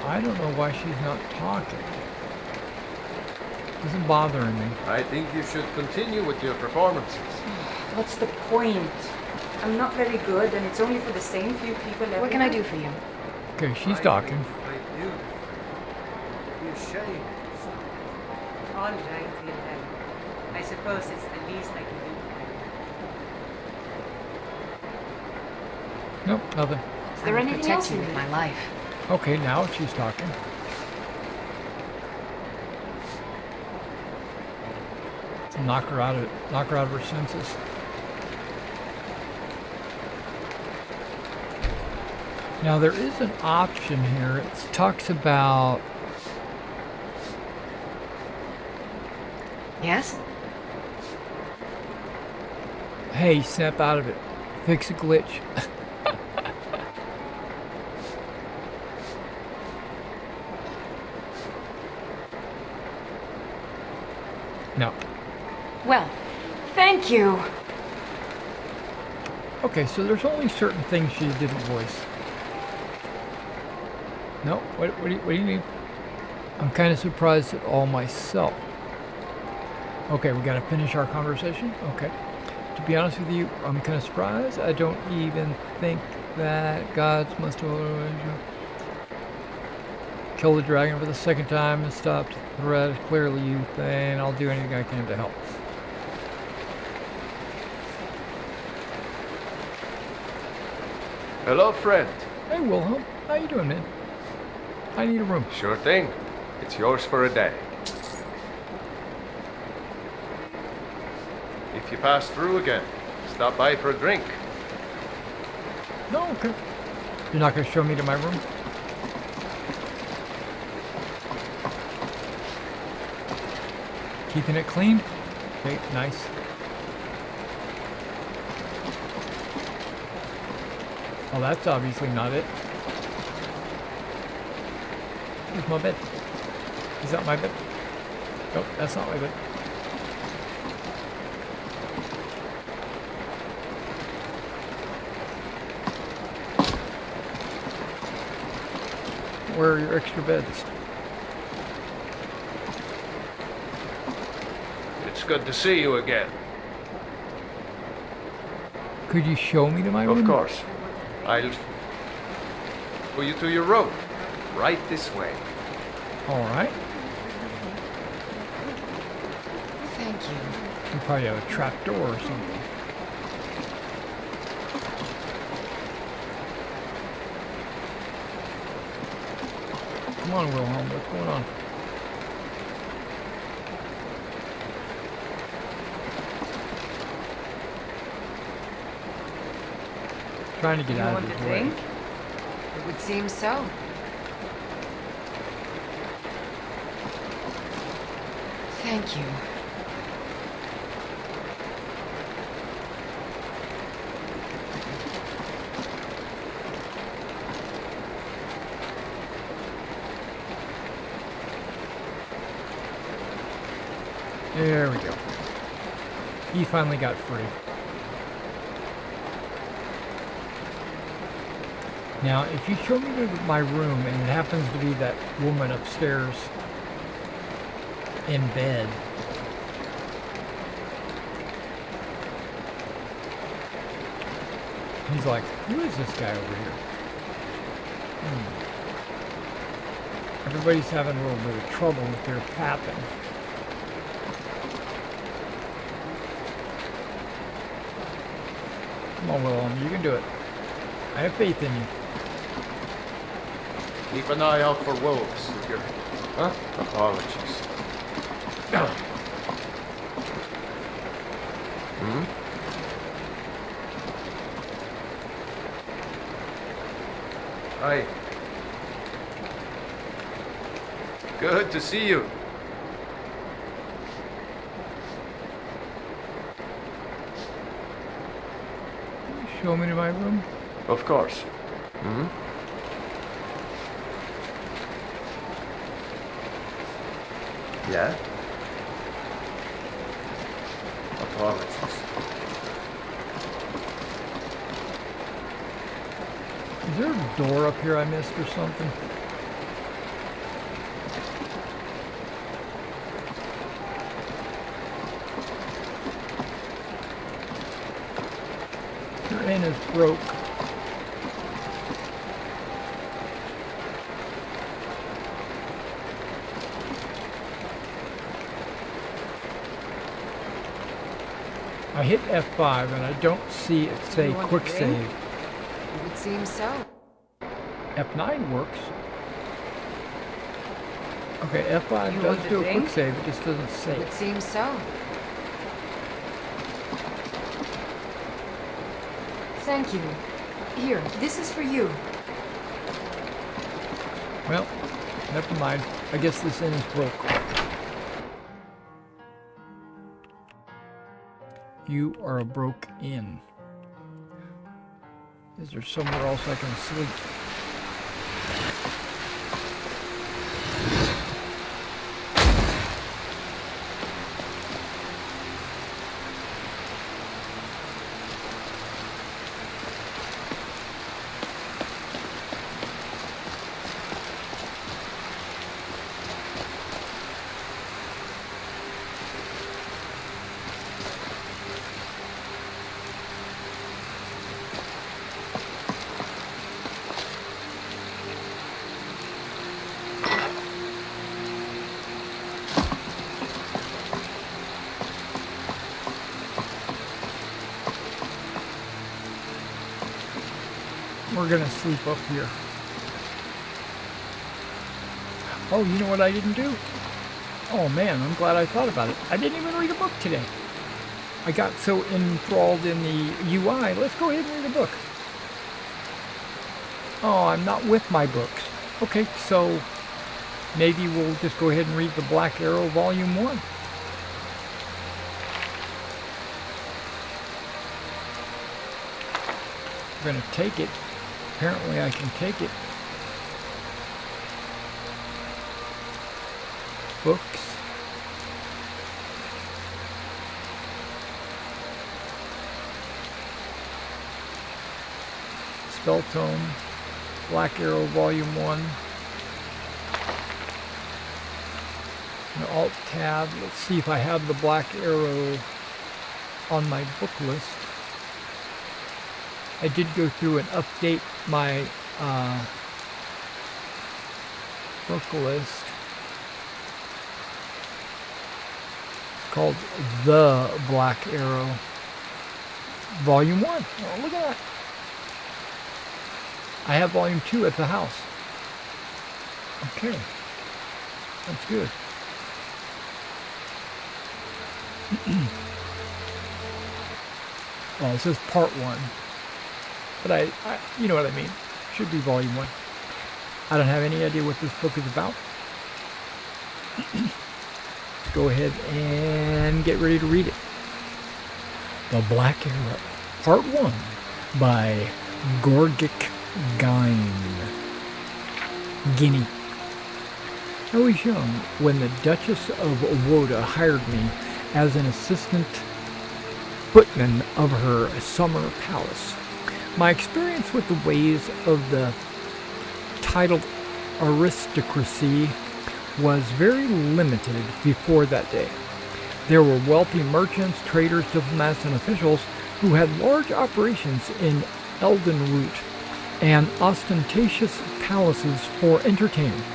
I don't know why she's not talking. Isn't bothering me. I think you should continue with your performances. What's the point? I'm not very good, and it's only for the same few people every What can I night. do for you? Okay, she's talking. It'd be a shame if you stopped. All right, Wilhelm. I suppose it's the least I can do for you. Nope, nothing. Is there I will anything protect else you you with need? my life. Okay, now she's talking. knock her out of her senses. Now there is an option here. It talks about. Yes? Hey, snap out of it. Fix a glitch. No. Well, thank you. Okay, so there's only certain things she didn't voice. No? What do you need? I'm kind of surprised at all myself. Okay, we gotta finish our conversation? Okay. To be honest with you, I'm kind of surprised. I don't even think that gods must have killed the dragon for the second time and stopped the threat. Clearly you think I'll do anything I can to help. Hello, friend. Hey, Wilhelm. How you doing, man? I need a room. Sure thing. It's yours for a day. If you pass through again, stop by for a drink. No, okay. You're not going to show me to my room? Keeping it clean? Okay, nice. Well, that's obviously not it. Where's my bed? Is that my bed? Nope, that's not my bed. Where are your extra beds? It's good to see you again. Could you show me to my room? Of course. I'll show you to your room. Right this way. All right. Thank you. You probably have a trap door or something. Come on, Wilhelm. What's going on? Trying to get You out want of a his way. drink? It would seem so. Thank you. There we go. He finally got free. Now, if you show me to my room and it happens to be that woman upstairs in bed, he's like, who is this guy over here? Everybody's having a little bit of trouble with their tapping. Come on, Willem, you can do it. I have faith in you. Keep an eye out for wolves if you're... Huh? Apologies. Hmm? Hi. Good to see you. Show me to my room. Of course. Hmm? Yeah? Apologies. Is there a door up here I missed or something? Your inn is broke. I hit F5 and I don't see it say You want a quick drink? save. It would seem so. F9 works. Okay, F5 You does want a do a drink? quick save, it just doesn't It save. would seem so. Thank you. Here, this is for you. Well, never mind. I guess this inn is broke. You are a broke inn. Is there somewhere else I can sleep? We're gonna sleep up here. Oh, you know what I didn't do? Oh man, I'm glad I thought about it. I didn't even read a book today. I got so enthralled in the UI. Let's go ahead and read a book. Oh, I'm not with my books. Okay, so maybe we'll just go ahead and read the Black Arrow Volume 1. We're gonna take it. Apparently I can take it. Books. Spell Tome. Black Arrow Volume 1. An Alt tab. Let's see if I have the Black Arrow on my book list. I did go through and update my book list. It's called The Black Arrow, Volume 1. Oh, look at that. I have Volume 2 at the house. Okay. That's good. Well, it says Part 1. But I, you know what I mean. Should be Volume 1. I don't have any idea what this book is about. Let's go ahead and get ready to read it. The Black Arrow, Part 1 by Gorgic Gine. Guinea. I was young when the Duchess of Woda hired me as an assistant footman of her summer palace. My experience with the ways of the titled aristocracy was very limited before that day. There were wealthy merchants, traders, diplomats, and officials who had large operations in Eldenroot and ostentatious palaces for entertainment.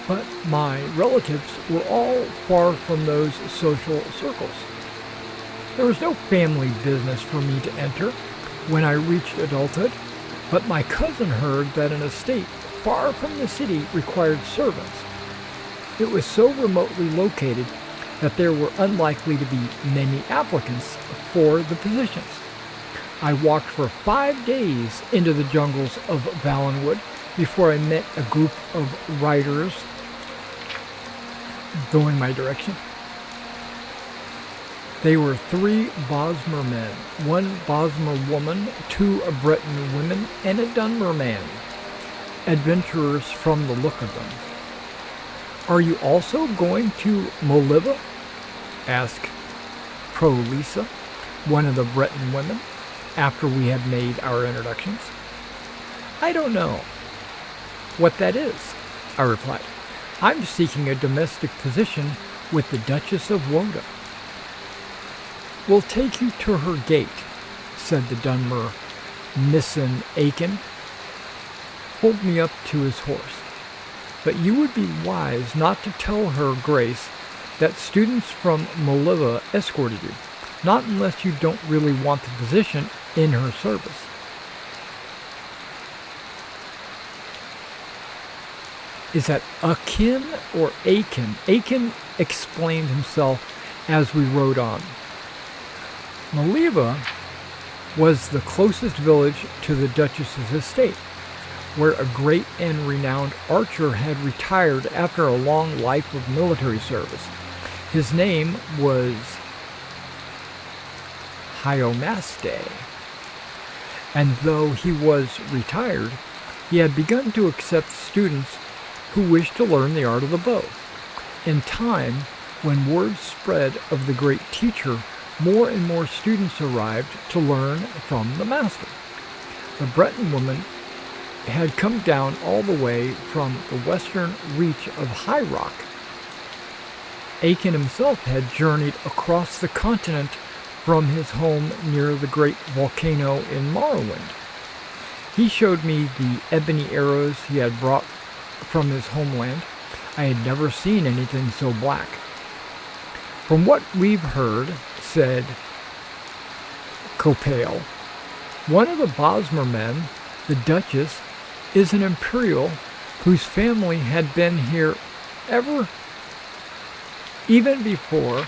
But my relatives were all far from those social circles. There was no family business for me to enter when I reached adulthood, but my cousin heard that an estate far from the city required servants. It was so remotely located that there were unlikely to be many applicants for the positions. I walked for 5 days into the jungles of Valenwood before I met a group of riders going my direction. They were 3 Bosmer men, 1 Bosmer woman, 2 Breton women, and a Dunmer man. Adventurers from the look of them. "Are you also going to Moliva?" asked Prolisa, one of the Breton women, after we had made our introductions. "I don't know what that is," I replied. "I'm seeking a domestic position with the Duchess of Woda." "We'll take you to her gate," said the Dunmer Nissen Aiken. Pulled me up to his horse. "But you would be wise not to tell her Grace that students from Moliva escorted you, not unless you don't really want the position in her service." "Is that Akin or Aiken?" Aiken explained himself as we rode on. "Moliva was the closest village to the Duchess's estate, where a great and renowned archer had retired after a long life of military service. His name was Hyomaste, and though he was retired, he had begun to accept students who wished to learn the art of the bow. In time, when word spread of the great teacher, more and more students arrived to learn from the master. The Breton woman had come down all the way from the western reach of High Rock. Aiken himself had journeyed across the continent from his home near the great volcano in Morrowind. He showed me the ebony arrows he had brought from his homeland. I had never seen anything so black. From what we've heard, said Copale, one of the Bosmer men, the Duchess, is an Imperial whose family had been here even before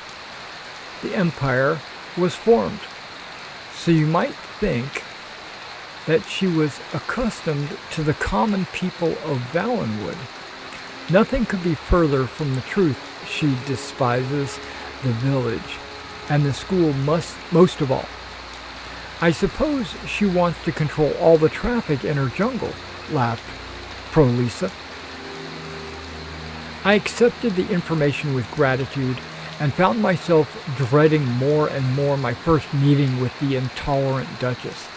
the Empire was formed. So you might think that she was accustomed to the common people of Valenwood. Nothing could be further from the truth. She despises the village, and the school most of all. I suppose she wants to control all the traffic in her jungle, laughed Prolisa. I accepted the information with gratitude and found myself dreading more and more my first meeting with the intolerant Duchess.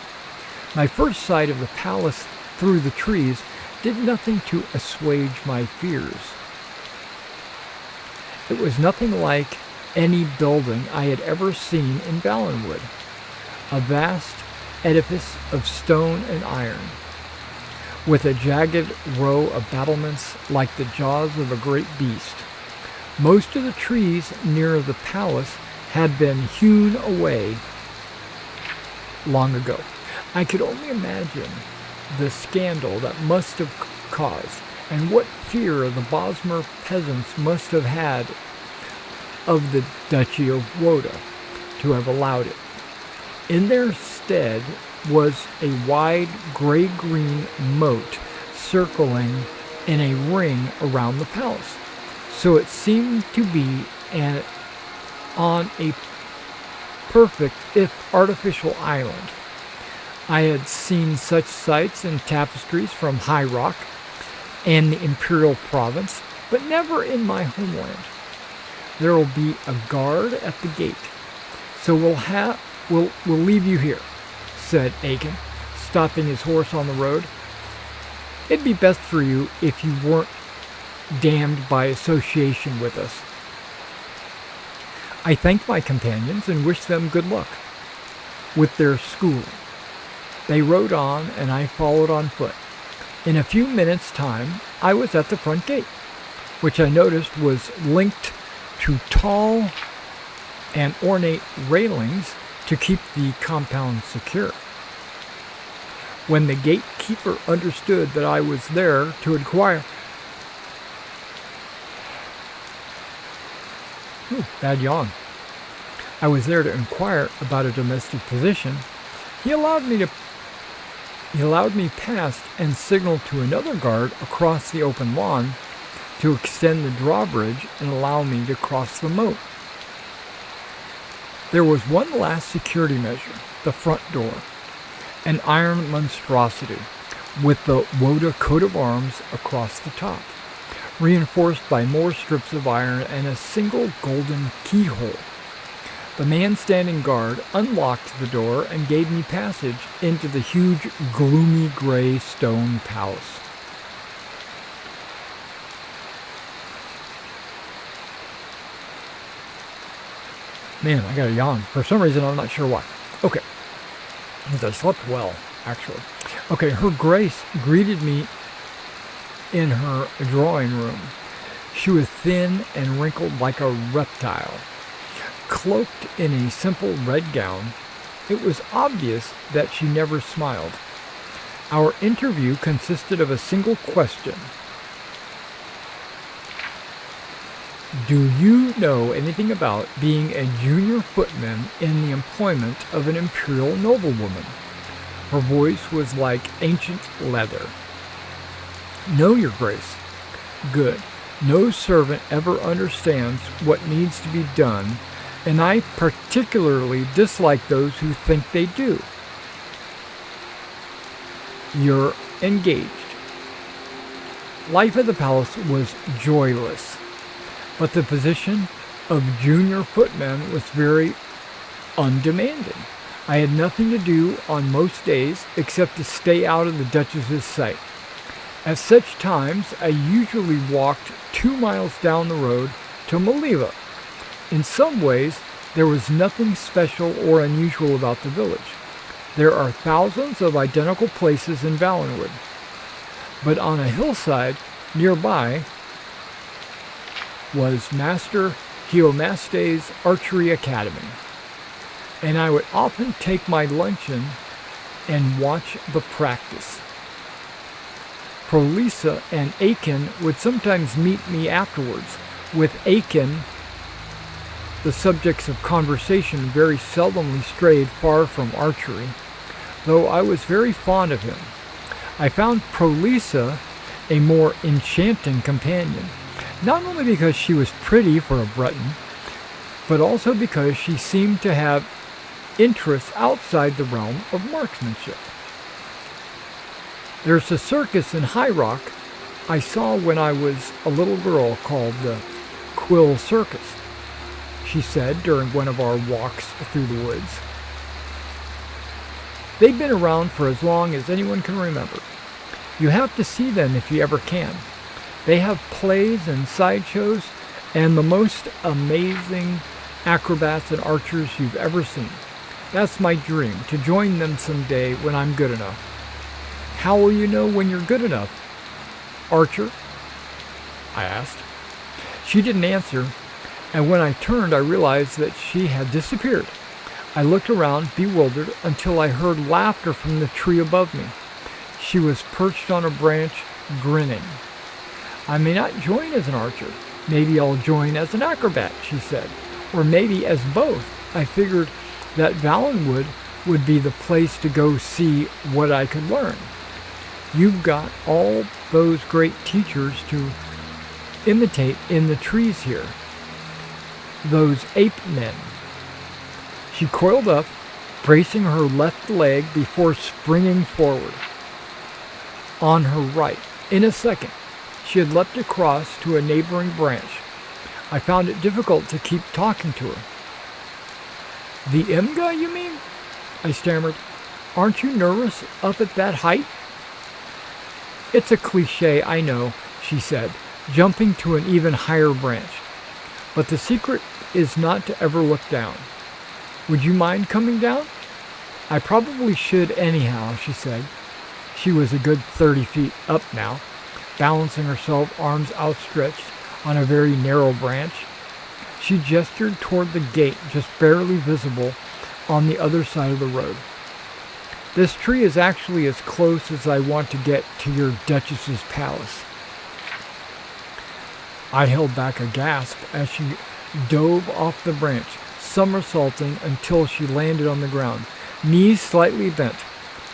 My first sight of the palace through the trees did nothing to assuage my fears. It was nothing like any building I had ever seen in Valenwood, a vast edifice of stone and iron, with a jagged row of battlements like the jaws of a great beast. Most of the trees near the palace had been hewn away long ago. I could only imagine the scandal that must have caused, and what fear the Bosmer peasants must have had of the Duchy of Woda to have allowed it. In their stead was a wide gray-green moat circling in a ring around the palace, so it seemed to be on a perfect, if artificial, island. I had seen such sights in tapestries from High Rock and the Imperial Province, but never in my homeland. There will be a guard at the gate, so we'll leave you here, said Aiken, stopping his horse on the road. It'd be best for you if you weren't damned by association with us. I thanked my companions and wished them good luck with their schooling. They rode on, and I followed on foot. In a few minutes' time, I was at the front gate, which I noticed was linked to tall and ornate railings to keep the compound secure. When the gatekeeper understood that I was there to inquire, bad yawn. I was there to inquire about a domestic position. He allowed me past and signaled to another guard across the open lawn to extend the drawbridge and allow me to cross the moat. There was one last security measure, the front door, an iron monstrosity with the Woda coat of arms across the top, reinforced by more strips of iron and a single golden keyhole. The man standing guard unlocked the door and gave me passage into the huge, gloomy gray stone palace. Man, I got a yawn. For some reason, I'm not sure why. Okay. Because I slept well, actually. Okay, Her Grace greeted me in her drawing room. She was thin and wrinkled like a reptile. Cloaked in a simple red gown, it was obvious that she never smiled. Our interview consisted of a single question. Do you know anything about being a junior footman in the employment of an imperial noblewoman? Her voice was like ancient leather. No, Your Grace. Good. No servant ever understands what needs to be done, and I particularly dislike those who think they do. You're engaged. Life at the palace was joyless, but the position of junior footman was very undemanding. I had nothing to do on most days except to stay out of the Duchess's sight. At such times, I usually walked 2 miles down the road to Maliva. In some ways, there was nothing special or unusual about the village. There are thousands of identical places in Valenwood, but on a hillside nearby was Master Geomaste's Archery Academy, and I would often take my luncheon and watch the practice. Prolisa and Aiken would sometimes meet me afterwards. With Aiken, the subjects of conversation very seldomly strayed far from archery, though I was very fond of him. I found Prolisa a more enchanting companion, not only because she was pretty for a Breton, but also because she seemed to have interests outside the realm of marksmanship. There's a circus in High Rock I saw when I was a little girl called the Quill Circus, she said during one of our walks through the woods. They've been around for as long as anyone can remember. You have to see them if you ever can. They have plays and sideshows and the most amazing acrobats and archers you've ever seen. That's my dream, to join them someday when I'm good enough. How will you know when you're good enough, Archer? I asked. She didn't answer, and when I turned, I realized that she had disappeared. I looked around, bewildered, until I heard laughter from the tree above me. She was perched on a branch, grinning. I may not join as an archer. Maybe I'll join as an acrobat, she said, or maybe as both. I figured that Valenwood would be the place to go see what I could learn. You've got all those great teachers to imitate in the trees here. Those ape men. She coiled up, bracing her left leg before springing forward. On her right, in a second, she had leapt across to a neighboring branch. I found it difficult to keep talking to her. The Imga, you mean? I stammered. Aren't you nervous up at that height? It's a cliché, I know, she said, jumping to an even higher branch. But the secret is not to ever look down. Would you mind coming down? I probably should anyhow, she said. She was a good 30 feet up now, balancing herself, arms outstretched, on a very narrow branch. She gestured toward the gate, just barely visible on the other side of the road. This tree is actually as close as I want to get to your Duchess's palace. I held back a gasp as she dove off the branch, somersaulting until she landed on the ground, knees slightly bent.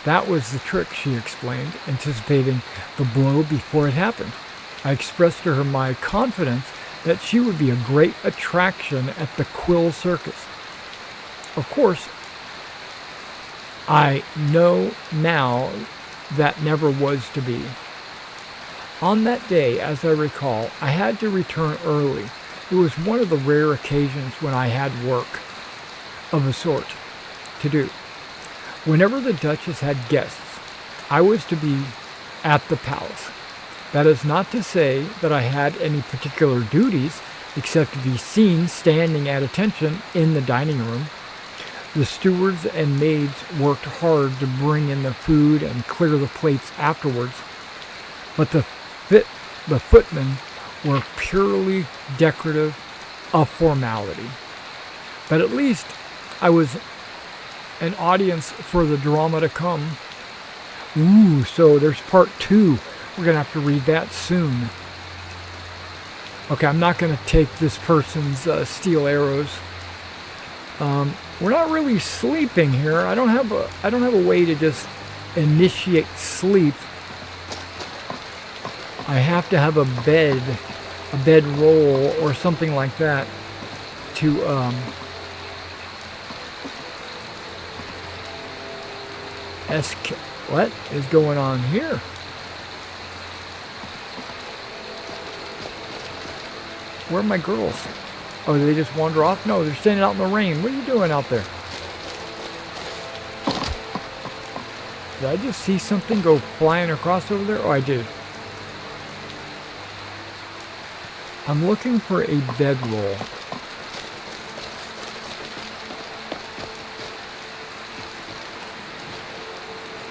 That was the trick, she explained, anticipating the blow before it happened. I expressed to her my confidence that she would be a great attraction at the Quill Circus. Of course, I know now that never was to be. On that day, as I recall, I had to return early. It was one of the rare occasions when I had work of a sort to do. Whenever the Duchess had guests, I was to be at the palace. That is not to say that I had any particular duties except to be seen standing at attention in the dining room. The stewards and maids worked hard to bring in the food and clear the plates afterwards, but the footmen were purely decorative, a formality. But at least I was an audience for the drama to come. Ooh, so there's part 2. We're going to have to read that soon. Okay, I'm not going to take this person's steel arrows. We're not really sleeping here. I don't have a way to just initiate sleep. I have to have a bedroll or something like that to what is going on here? Where are my girls? Oh, did they just wander off? No, they're standing out in the rain. What are you doing out there? Did I just see something go flying across over there? Oh, I did. I'm looking for a bedroll.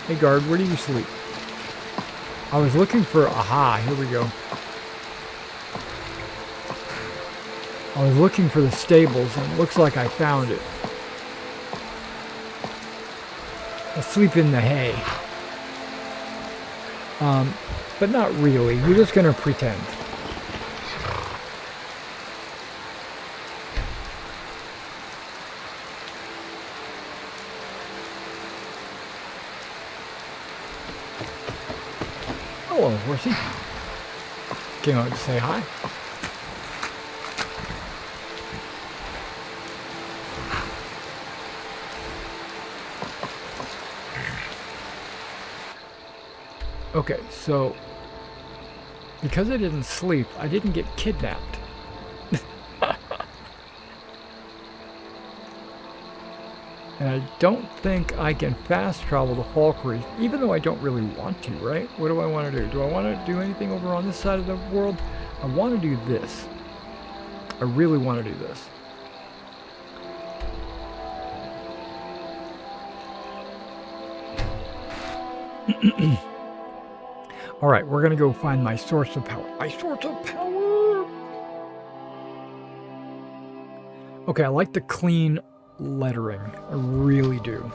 Hey guard, where do you sleep? I was looking for, aha, here we go. I was looking for the stables and it looks like I found it. I sleep in the hay. But not really, we're just gonna pretend. Hello, horsey. Came out to say hi. Okay, so because I didn't sleep, I didn't get kidnapped. And I don't think I can fast travel to Falkreath, even though I don't really want to, right? What do I want to do? Do I want to do anything over on this side of the world? I want to do this. I really want to do this. All right, we're going to go find my source of power. My source of power! Okay, I like the clean lettering. I really do.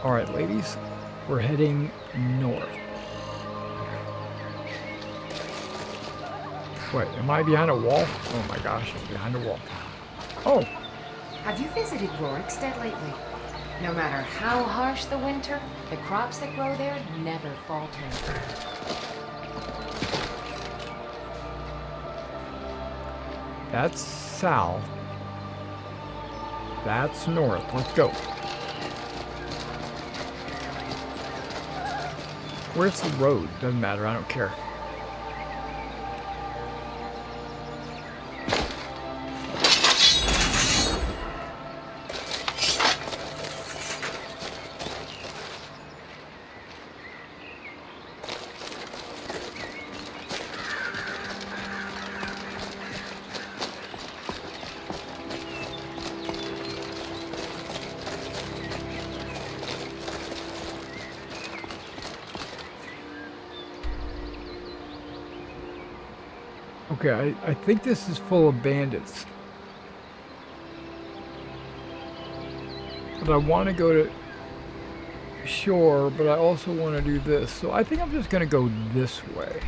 All right, ladies, we're heading north. Wait, am I behind a wall? Oh my gosh, I'm behind a wall. Oh! Have you visited Rorikstead lately? No matter how harsh the winter, the crops that grow there never falter. That's south. That's north. Let's go. Where's the road? Doesn't matter. I don't care. Okay, I think this is full of bandits. But I want to go to shore, but I also want to do this. So I think I'm just going to go this way.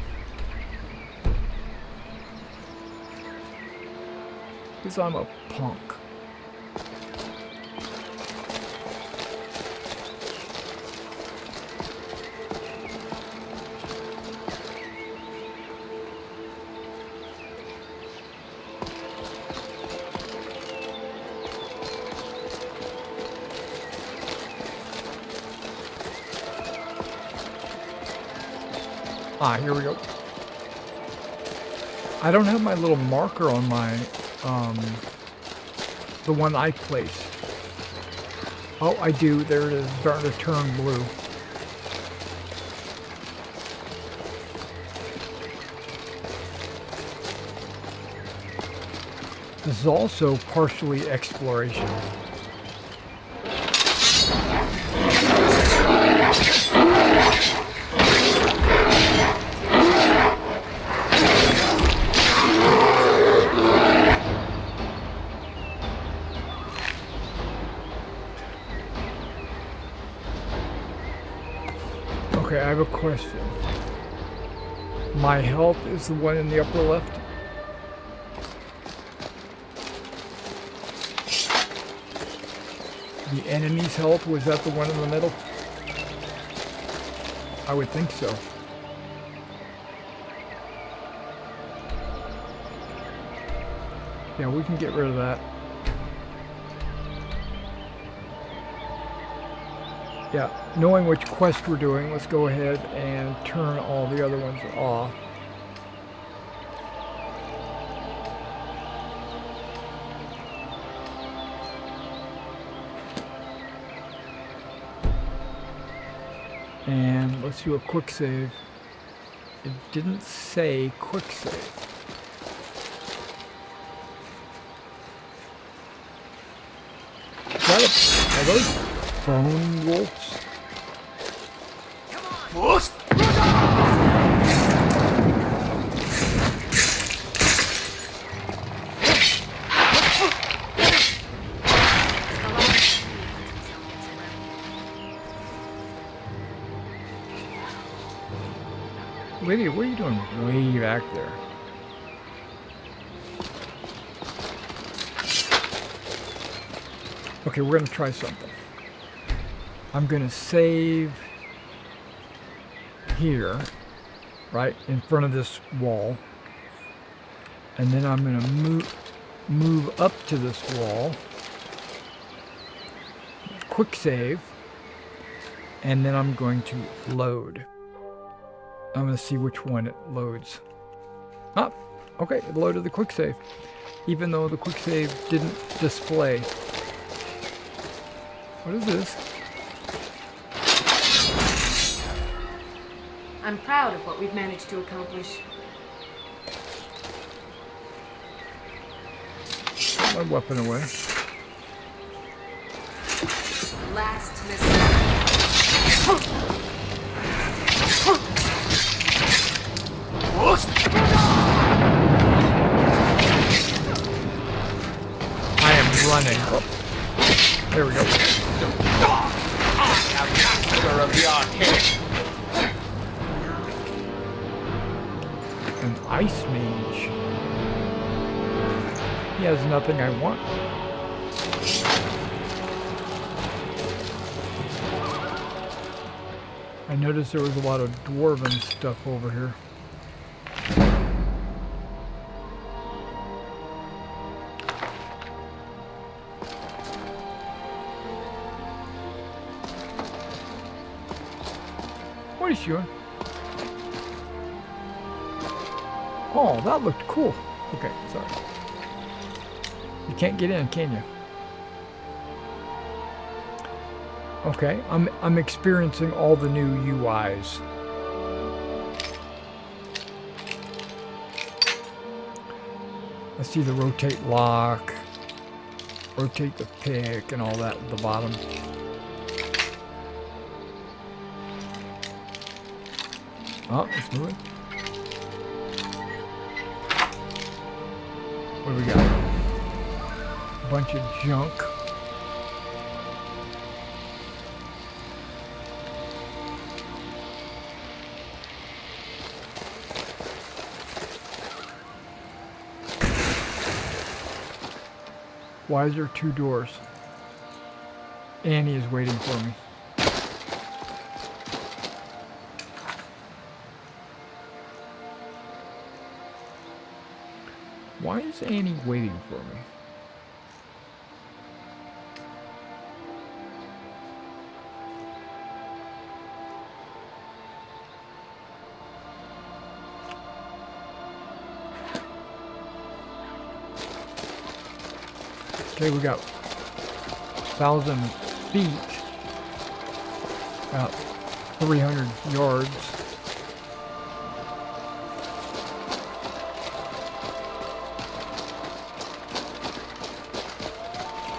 Because I'm a punk. Ah, here we go. I don't have my little marker on my, the one I placed. Oh, I do. There it is. Starting to turn blue. This is also partially exploration. Okay, I have a question. My health is the one in the upper left. The enemy's health, was that the one in the middle? I would think so. Yeah, we can get rid of that. Yeah, knowing which quest we're doing, let's go ahead and turn all the other ones off. And let's do a quick save. It didn't say quick save. Are those bone wolves? Lydia, what are you doing way back there? Okay, we're gonna try something. I'm gonna save here, right in front of this wall, and then I'm gonna move up to this wall, quick save, and then I'm going to load. I'm gonna see which one it loads. Ah, okay, it loaded the quick save, even though the quick save didn't display. What is this? I'm proud of what we've managed to accomplish. Put my weapon away. Last missile. I am running. Oh, there we go. Of the arcade. An ice mage. He has nothing I want. I noticed there was a lot of dwarven stuff over here. What is you? Oh, that looked cool. Okay, sorry. You can't get in, can you? Okay, I'm experiencing all the new UIs. I see the rotate lock, rotate the pick, and all that at the bottom. Oh, let's move it. What do we got? A bunch of junk. Why is there two doors? Annie is waiting for me. Why is Annie waiting for me? Okay, we got 1,000 feet, about 300 yards.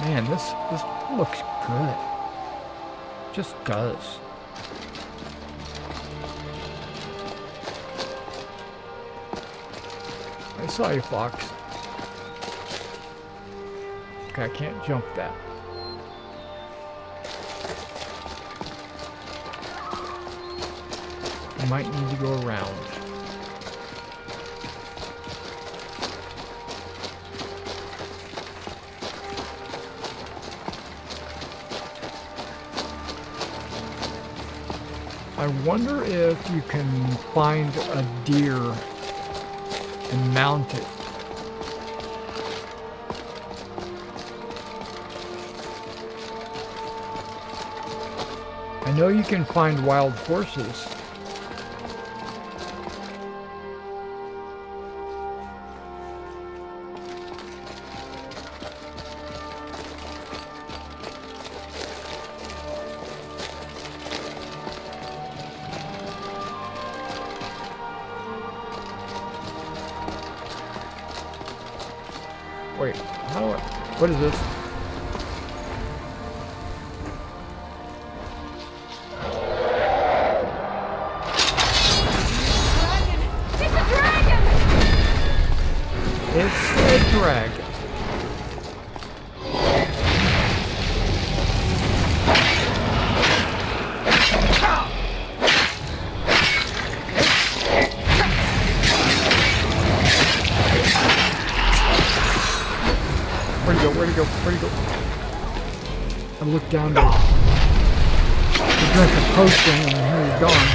Man, this looks good. Just does. I saw you, Fox. Okay, I can't jump that. I might need to go around. I wonder if you can find a deer and mount it. I know you can find wild horses. Wait, how do I... What is this? It's a dragon. Where'd he go? Where'd he go? Where'd he go? I looked down to drink a potion and here he's gone.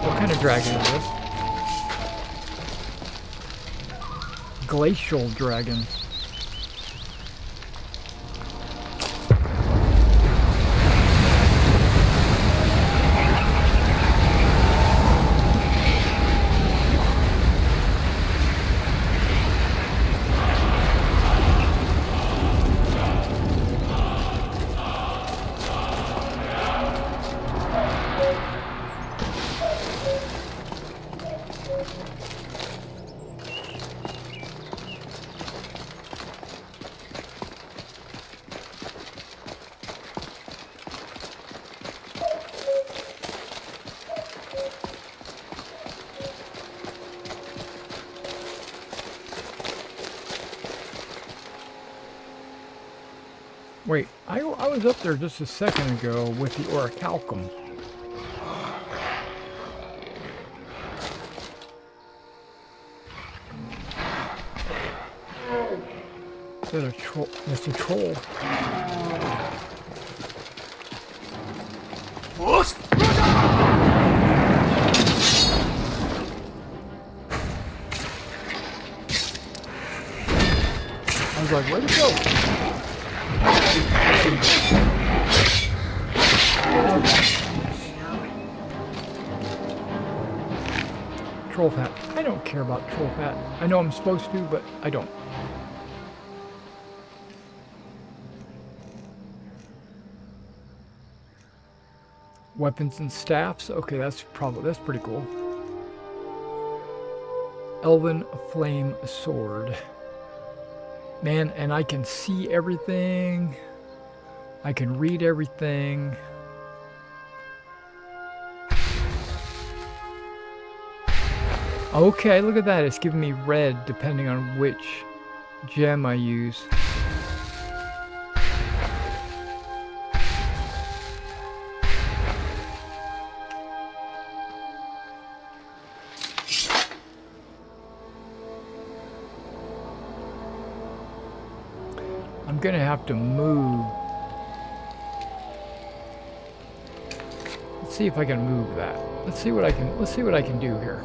What kind of dragon is this? Glacial dragon. Wait, I was up there just a second ago with the orichalcum. Is that a troll? It's a troll. I was like, where'd it go? Troll fat. I don't care about troll fat. I know I'm supposed to, but I don't. Weapons and staffs. Okay, that's pretty cool. Elven flame sword. Man, and I can see everything. I can read everything. Okay, look at that. It's giving me red depending on which gem I use. I'm gonna have to move. Let's see if I can move that. Let's see what I can do here.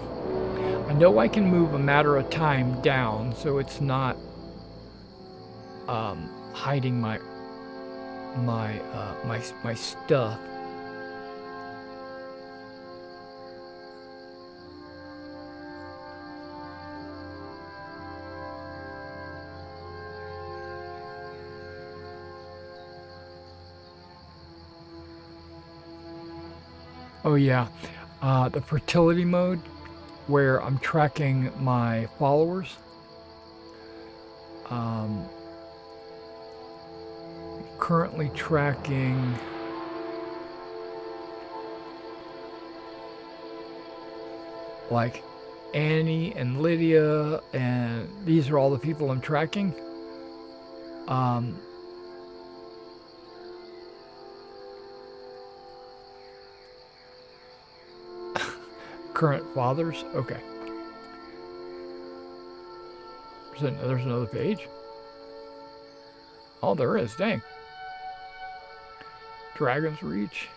I know I can move a matter of time down, so it's not hiding my stuff. Oh yeah, the fertility mode, where I'm tracking my followers. Currently tracking like Annie and Lydia, and these are all the people I'm tracking. Current fathers. Okay. There's another page. Oh, there is. Dang. Dragon's Reach.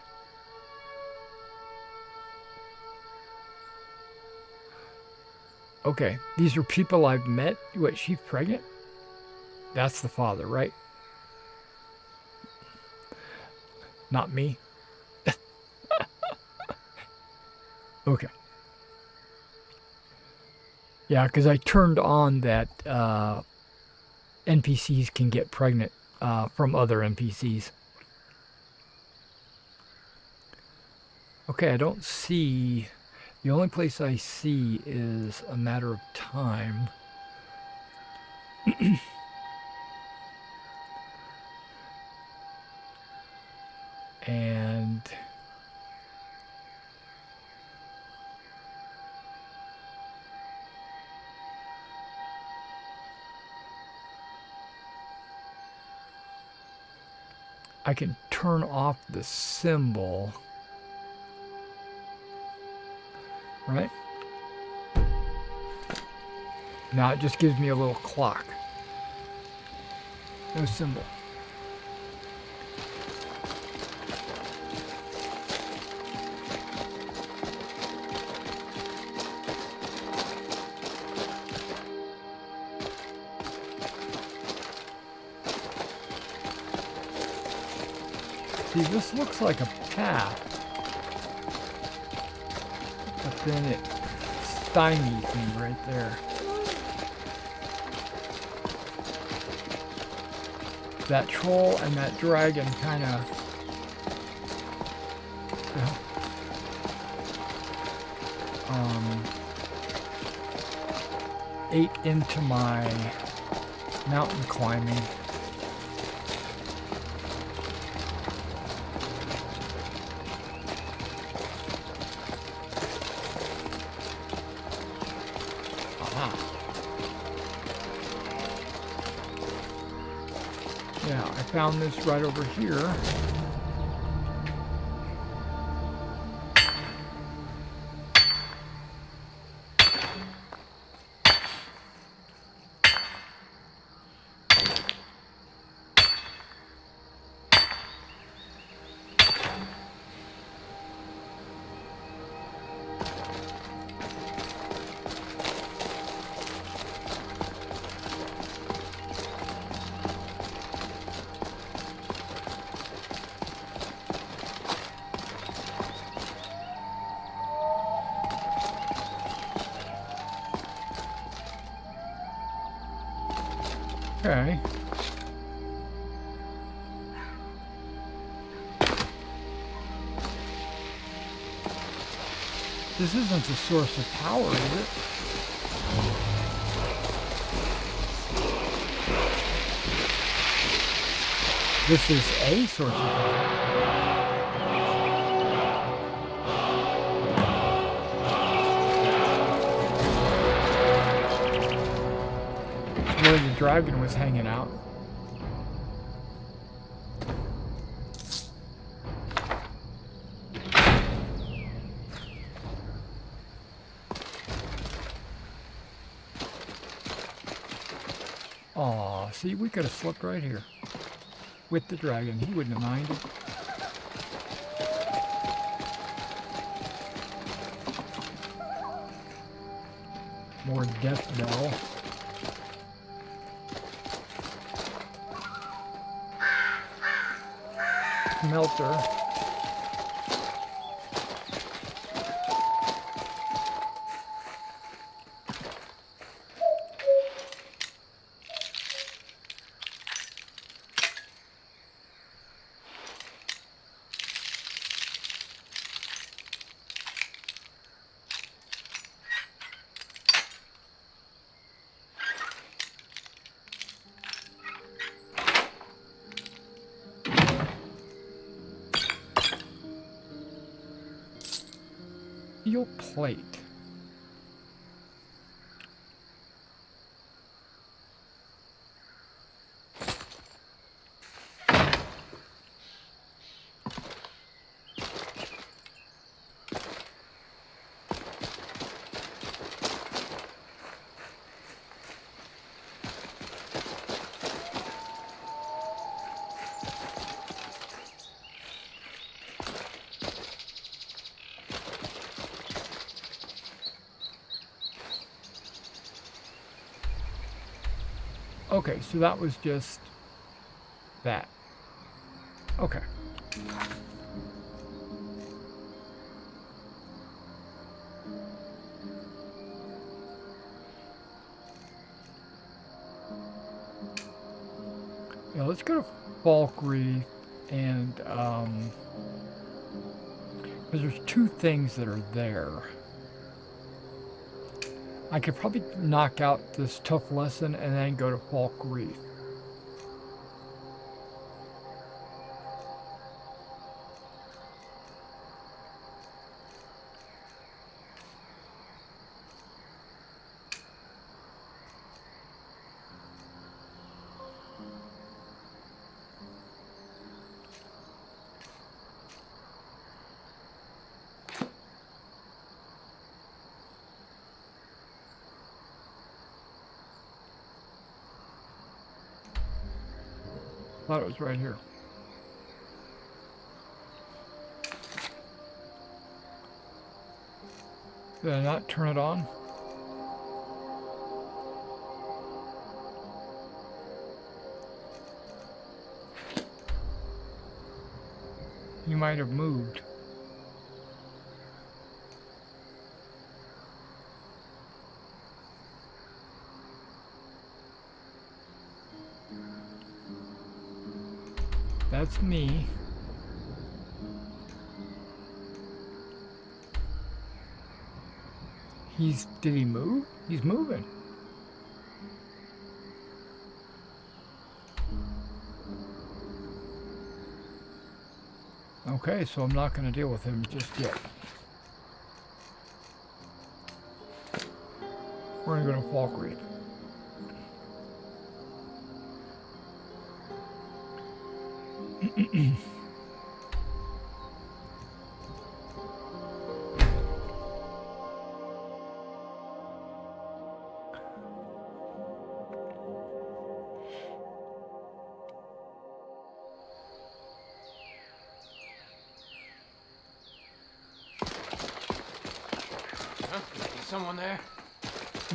Okay, these are people I've met. Wait, she's pregnant? That's the father, right? Not me. Okay. Yeah, because I turned on that NPCs can get pregnant from other NPCs. Okay, I don't see... The only place I see is a matter of time. And... I can turn off the symbol. Right? Now it just gives me a little clock. No symbol. See, this looks like a path. But then it stymies me right there. That troll and that dragon kind of ate into my mountain climbing. Yeah, I found this right over here. Okay. This isn't the source of power, is it? This is a source of power. Where the dragon was hanging out. Aw, see, we could have slept right here with the dragon. He wouldn't have minded. More death bell. Melter. Steel plate. Okay, so that was just that. Okay. Yeah, let's go to Falkreath and because there's two things that are there. I could probably knock out this tough lesson and then go to Falkreath. Thought it was right here. Did I not turn it on? You might have moved. That's me. Did he move? He's moving. Okay, so I'm not going to deal with him just yet. We're going to go to Falkreath. Is someone there?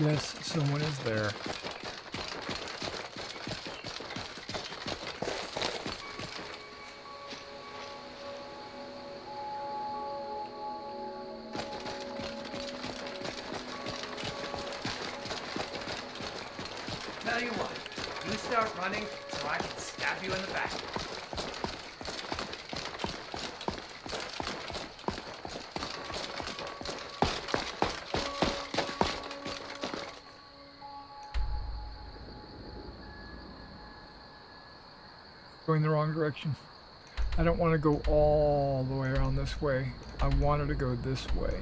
Yes, someone is there. Tell you what, you start running so I can stab you in the back. Going the wrong direction. I don't want to go all the way around this way. I wanted to go this way.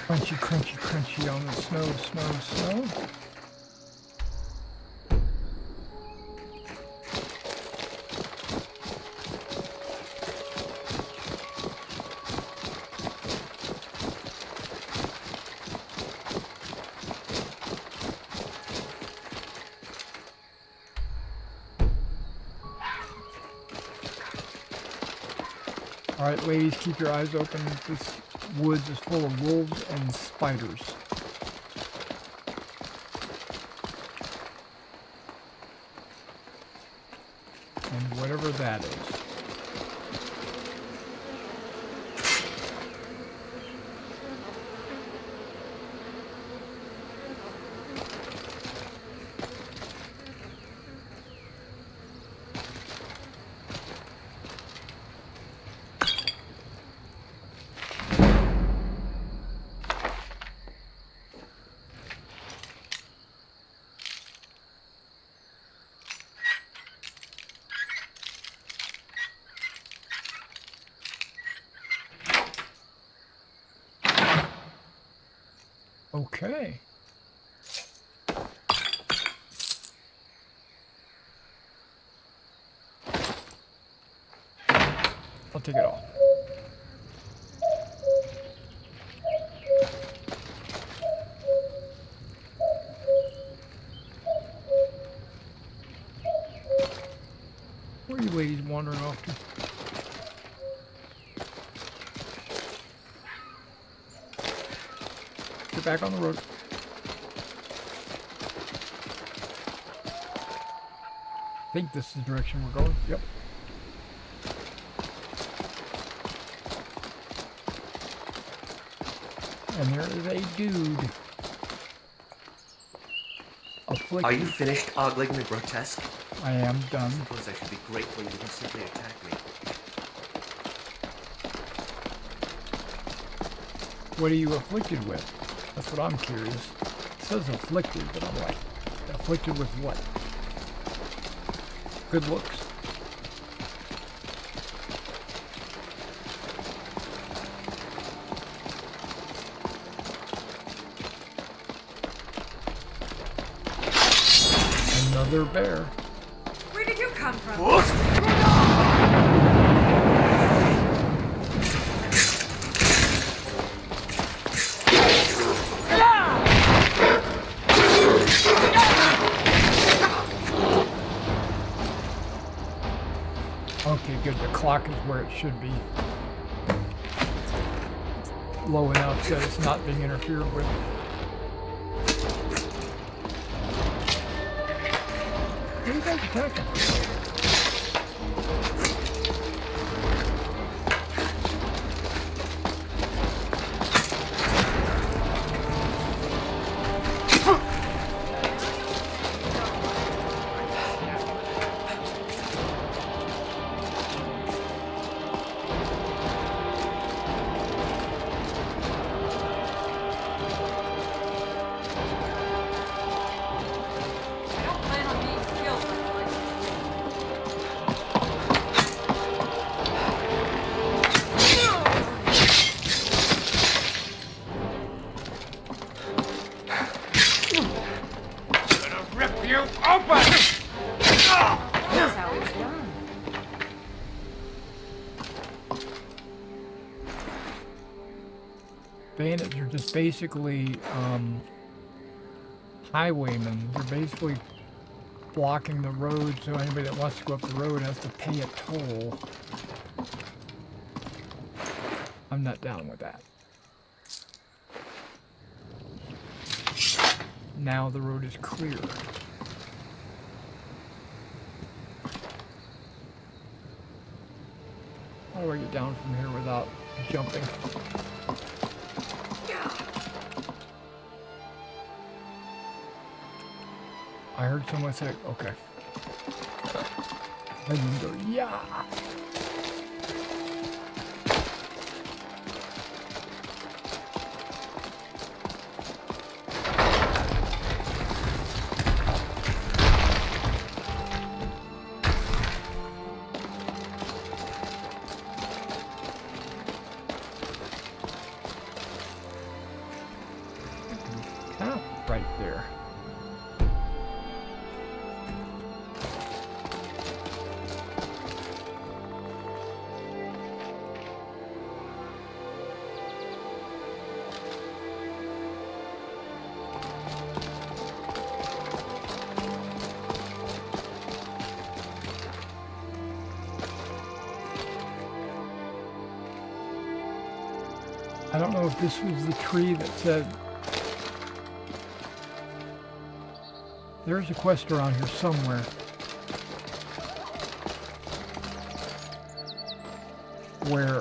Crunchy, crunchy, crunchy on the snow, snow, snow. All right, ladies, keep your eyes open. This woods is full of wolves and spiders. And whatever that is. Okay. I'll take it off. Where are you ladies wandering off to? Get back on the road. I think this is the direction we're going. Yep. And there is a dude. Afflicted. Are you finished ogling the grotesque? I am done. I suppose I should be grateful you didn't simply attack me. What are you afflicted with? That's what I'm curious. It says afflicted, but I'm like, afflicted with what? Good looks. Another bear. Where did you come from? Okay, good. The clock is where it should be. Low enough that it's not being interfered with. What are you guys attacking? Bandits are just basically highwaymen. They're basically blocking the road, so anybody that wants to go up the road has to pay a toll. I'm not down with that. Now the road is clear. How do I get down from here without jumping? I heard someone say, okay. And then go, yeah. Right there. I don't know if this was the tree that said... There's a quest around here somewhere. Where,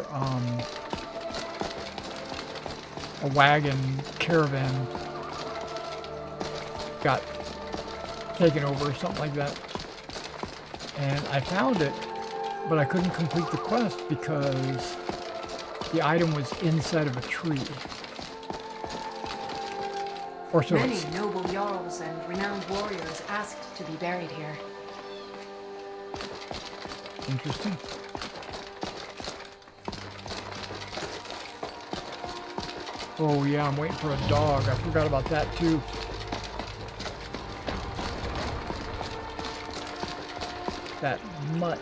a wagon caravan got taken over or something like that. And I found it, but I couldn't complete the quest because the item was inside of a tree. Or so Many it's... noble jarls and renowned warriors asked to be buried here. Interesting. Oh yeah, I'm waiting for a dog. I forgot about that too. That mutt.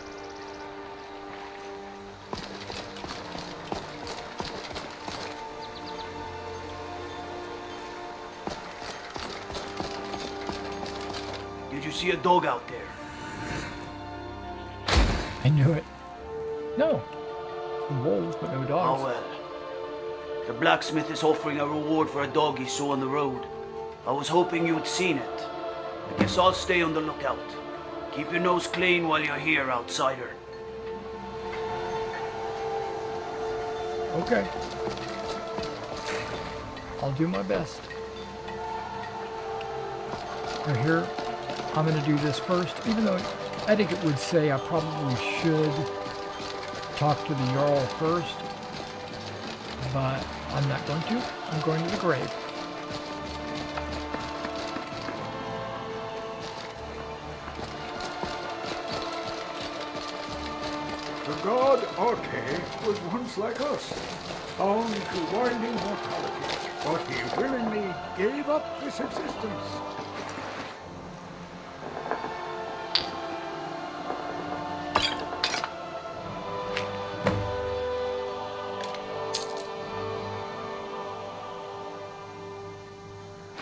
Did you see a dog out there? I knew it. No. Some wolves, but no dogs. Oh well. The blacksmith is offering a reward for a dog he saw on the road. I was hoping you'd seen it. I guess I'll stay on the lookout. Keep your nose clean while you're here, outsider. Okay. I'll do my best. Now here, I'm going to do this first, even though I think it would say I probably should talk to the Jarl first, but I'm not going to. I'm going to the grave. The god Arte was once like us, bound to winding mortality, but he willingly gave up this existence.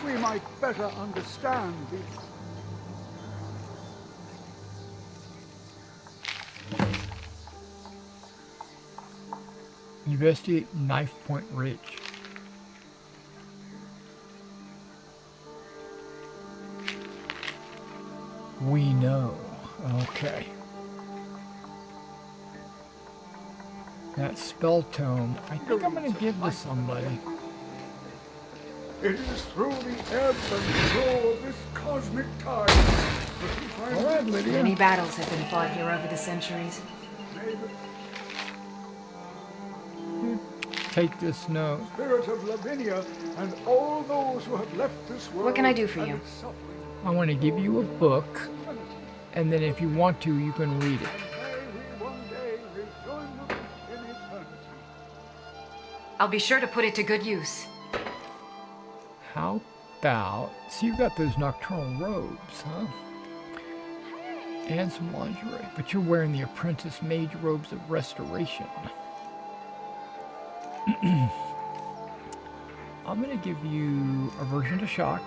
We might better understand the... Investigate Knife Point Ridge. We know. Okay. That spell tome, I think I'm going to give to somebody. It is through the ebb and flow of this cosmic tide that we find... All right, Lydia. Many battles have been fought here over the centuries. Take this note. Spirit of Lavinia and all those who have left this world. What can I do for and you? its suffering. I want to give you a book, and then if you want to, you can read it. May we one day rejoin them in eternity. I'll be sure to put it to good use. How about, so you've got those nocturnal robes, huh? And some lingerie, but you're wearing the apprentice mage robes of restoration. I'm going to give you aversion to shock.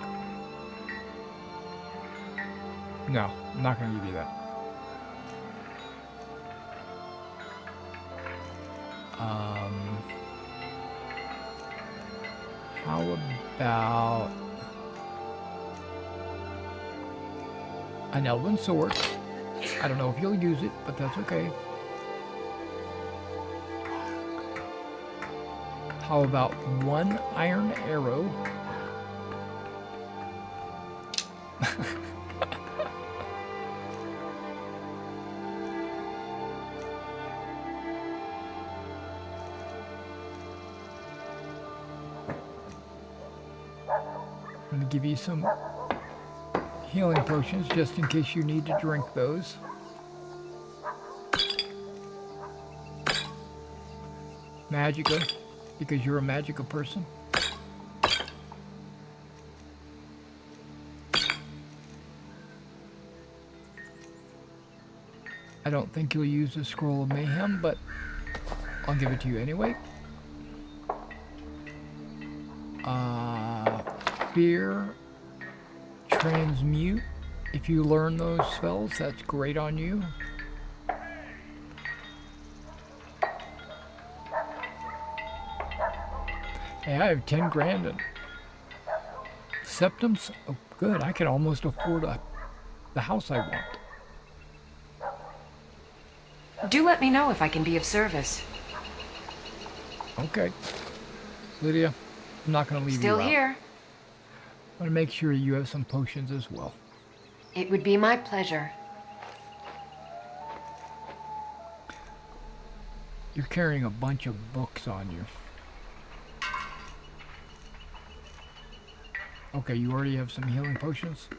No, I'm not going to give you that. How about an elven sword? I don't know if you'll use it, but that's okay. How about one iron arrow? I'm going to give you some healing potions just in case you need to drink those. Magica, because you're a magical person. I don't think you'll use the Scroll of Mayhem, but I'll give it to you anyway. Fear, Transmute. If you learn those spells, that's great on you. Hey, I have 10 grand in Septums. Oh, good. I can almost afford the house I want. Do let me know if I can be of service. Okay. Lydia, I'm not going to leave Still you out. here. I want to make sure you have some potions as well. It would be my pleasure. You're carrying a bunch of books on you. Okay, you already have some healing potions?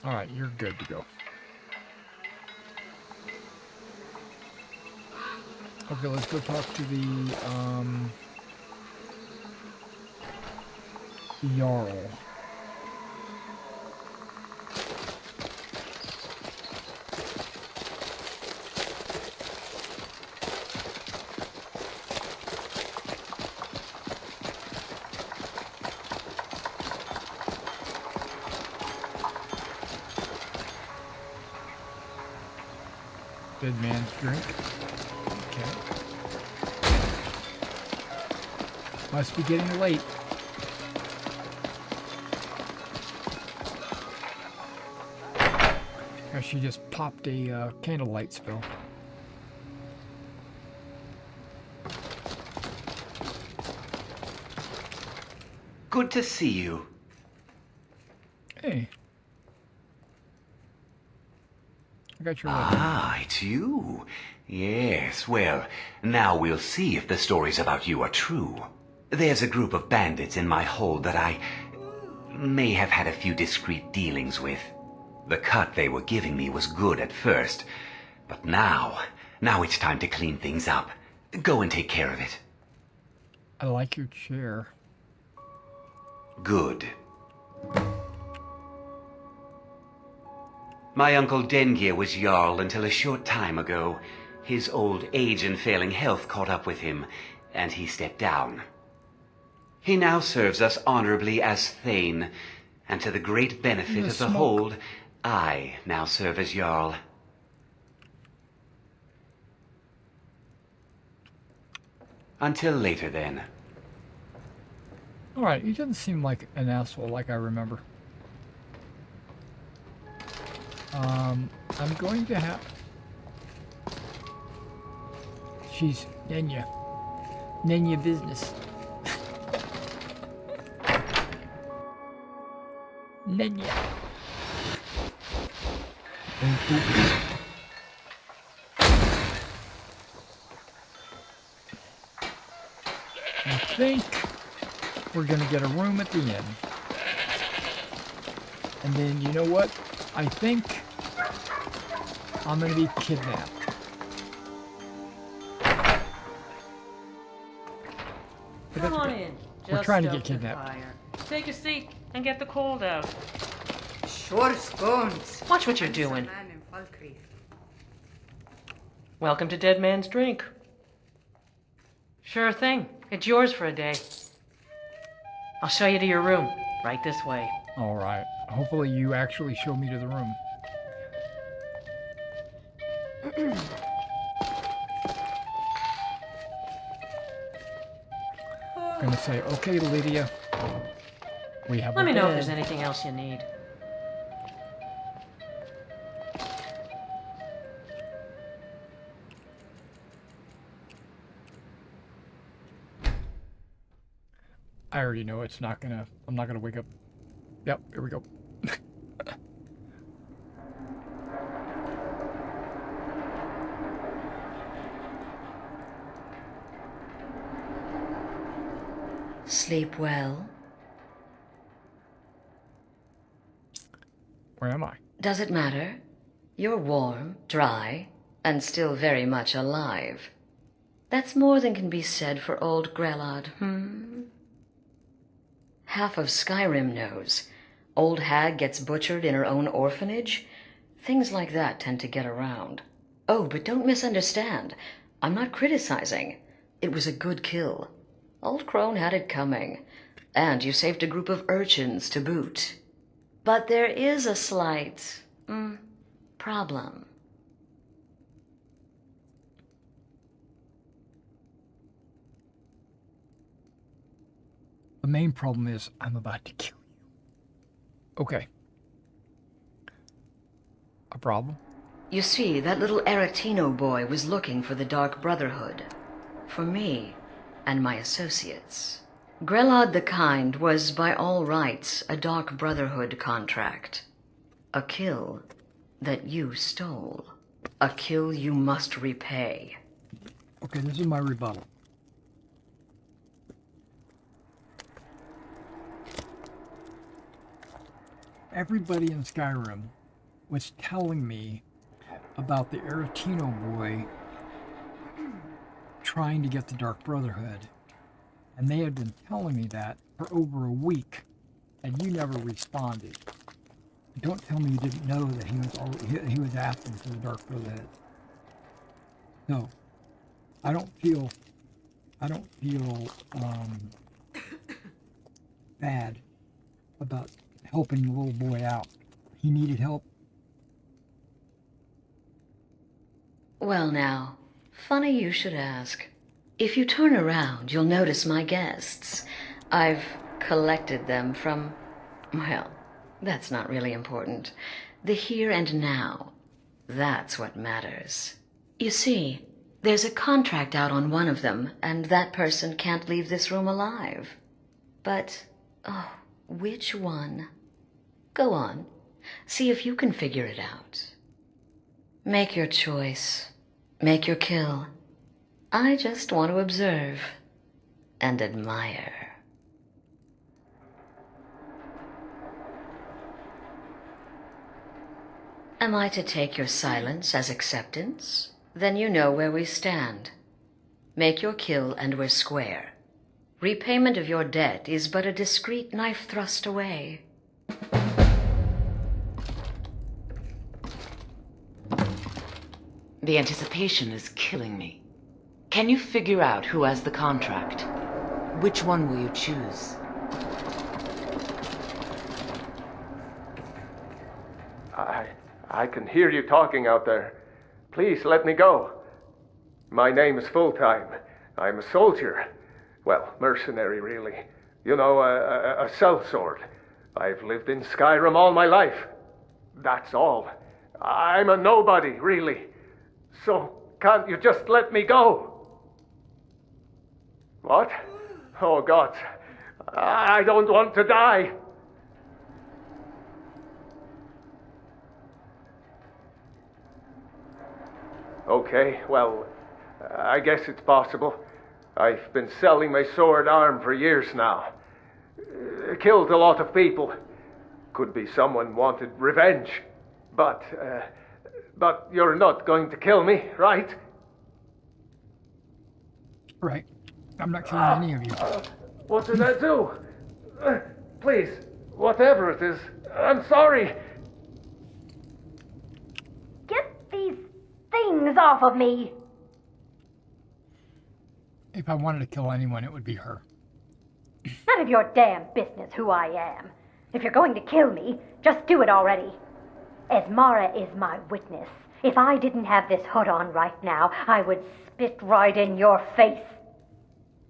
Alright, you're good to go. Okay, let's go talk to the Jarl. Dead man's drink. Okay. Must be getting late. She just popped a candlelight spill. Good to see you. Hey. I got your letter. Ah, it's you. Yes, well, now we'll see if the stories about you are true. There's a group of bandits in my hold that I may have had a few discreet dealings with. The cut they were giving me was good at first, but now it's time to clean things up. Go and take care of it. I like your chair. Good. My uncle Dengir was Jarl until a short time ago. His old age and failing health caught up with him, and he stepped down. He now serves us honorably as Thane, and to the great benefit of the hold, I now serve as Jarl. Until later, then. Alright, he doesn't seem like an asshole like I remember. I'm going to have... She's Nenya. Nenya business. Nenya. I think we're going to get a room at the inn. And then, you know what? I think I'm going to be kidnapped. Come on in. We're trying to get kidnapped. Take a seat and get the cold out. Sure scones. Watch what you're doing. Welcome to Dead Man's Drink. Sure thing. It's yours for a day. I'll show you to your room. Right this way. All right. Hopefully you actually show me to the room. I'm gonna say, okay, Lydia. We have. Let me know if bed. there's anything else you need. I already know it's not gonna. I'm not gonna wake up. Yep. Here we go. Sleep well. Where am I? Does it matter? You're warm, dry, and still very much alive. That's more than can be said for old Grelod, Half of Skyrim knows. Old hag gets butchered in her own orphanage. Things like that tend to get around. Oh, but don't misunderstand. I'm not criticizing. It was a good kill. Old crone had it coming. And you saved a group of urchins to boot. But there is a slight, problem. The main problem is I'm about to kill you. Okay. A problem? You see, that little Aretino boy was looking for the Dark Brotherhood. For me and my associates. Grelod the Kind was, by all rights, a Dark Brotherhood contract. A kill that you stole. A kill you must repay. Okay, this is my rebuttal. Everybody in Skyrim was telling me about the Aretino boy trying to get the Dark Brotherhood. And they had been telling me that for over a week, and you never responded. Don't tell me you didn't know that he was asking for the Dark Brotherhood. No, I don't feel bad about helping the little boy out. He needed help. Well now, funny you should ask. If you turn around, you'll notice my guests. I've collected them from, well, that's not really important. The here and now. That's what matters. You see, there's a contract out on one of them, and that person can't leave this room alive. But, oh, which one? Go on. See if you can figure it out. Make your choice. Make your kill. I just want to observe and admire. Am I to take your silence as acceptance? Then you know where we stand. Make your kill and we're square. Repayment of your debt is but a discreet knife thrust away. The anticipation is killing me. Can you figure out who has the contract? Which one will you choose? I can hear you talking out there. Please let me go. My name is Fulltime. I'm a soldier. Well, mercenary, really. You know, a sellsword. I've lived in Skyrim all my life. That's all. I'm a nobody, really. So, can't you just let me go? What? Oh, God. I don't want to die. Okay, well, I guess it's possible. I've been selling my sword arm for years now. Killed a lot of people. Could be someone wanted revenge. But you're not going to kill me, right? Right. I'm not killing any of you. What did I do? Please, whatever it is, I'm sorry. Get these things off of me! If I wanted to kill anyone, it would be her. None of your damn business who I am. If you're going to kill me, just do it already. Esmara is my witness. If I didn't have this hood on right now, I would spit right in your face.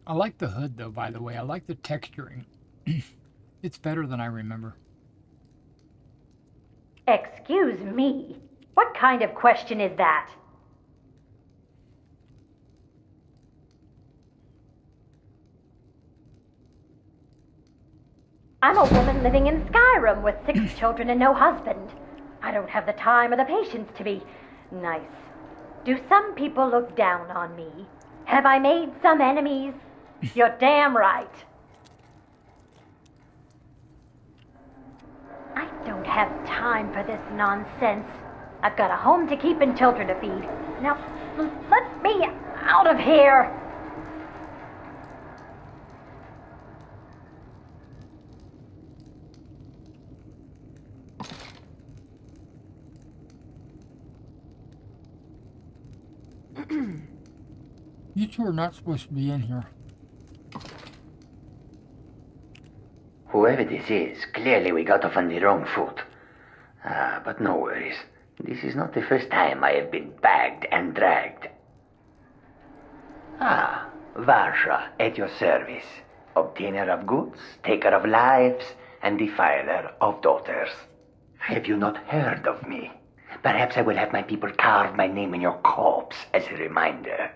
I like the hood, though, by the way. I like the texturing. It's better than I remember. Excuse me? What kind of question is that? I'm a woman living in Skyrim with 6 children and no husband. I don't have the time or the patience to be nice. Do some people look down on me? Have I made some enemies? You're damn right. I don't have time for this nonsense. I've got a home to keep and children to feed. Now, let me out of here. You two are not supposed to be in here. Whoever this is, clearly we got off on the wrong foot. But no worries. This is not the first time I have been bagged and dragged. Varsha, at your service. Obtainer of goods, taker of lives, and defiler of daughters. Have you not heard of me? Perhaps I will have my people carve my name in your corpse as a reminder.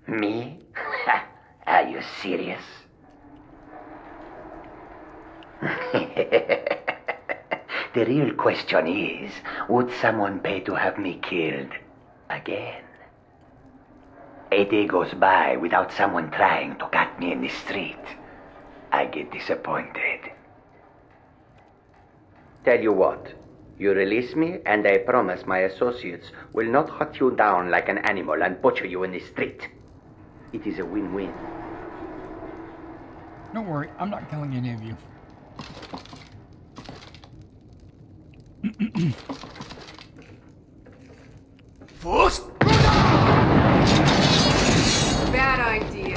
Me? Are you serious? The real question is, would someone pay to have me killed again? A day goes by without someone trying to cut me in the street. I get disappointed. Tell you what, You release me, and I promise my associates will not hunt you down like an animal and butcher you in the street. It is a win-win. Don't worry, I'm not killing any of you. Force! Bad idea.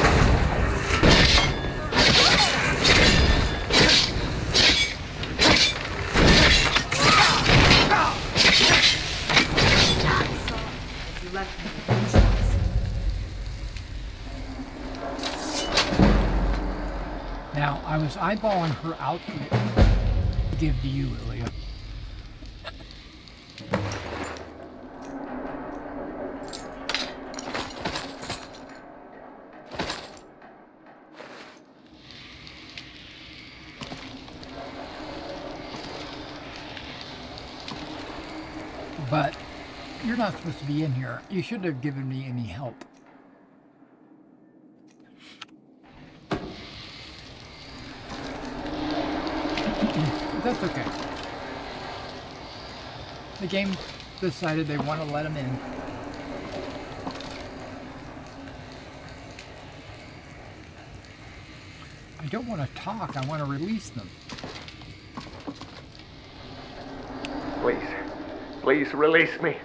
You left me with no choice. Now, I was eyeballing her outfit to give to you, Lydia. But you're not supposed to be in here. You shouldn't have given me any help. That's okay. The game decided they want to let him in. I don't want to talk. I want to release them. Please. Please release me.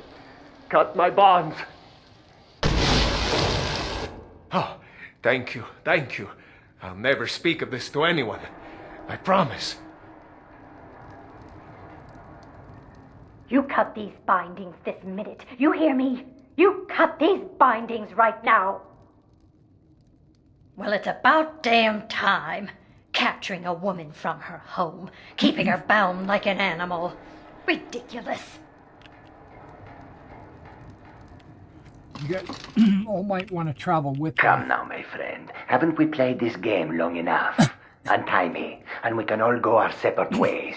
Cut my bonds. Oh, thank you. Thank you. I'll never speak of this to anyone. I promise. You cut these bindings this minute. You hear me? You cut these bindings right now. Well, it's about damn time. Capturing a woman from her home, keeping her bound like an animal. Ridiculous. You guys all might want to travel with me. Come now, my friend. Haven't we played this game long enough? Untie me, and we can all go our separate ways.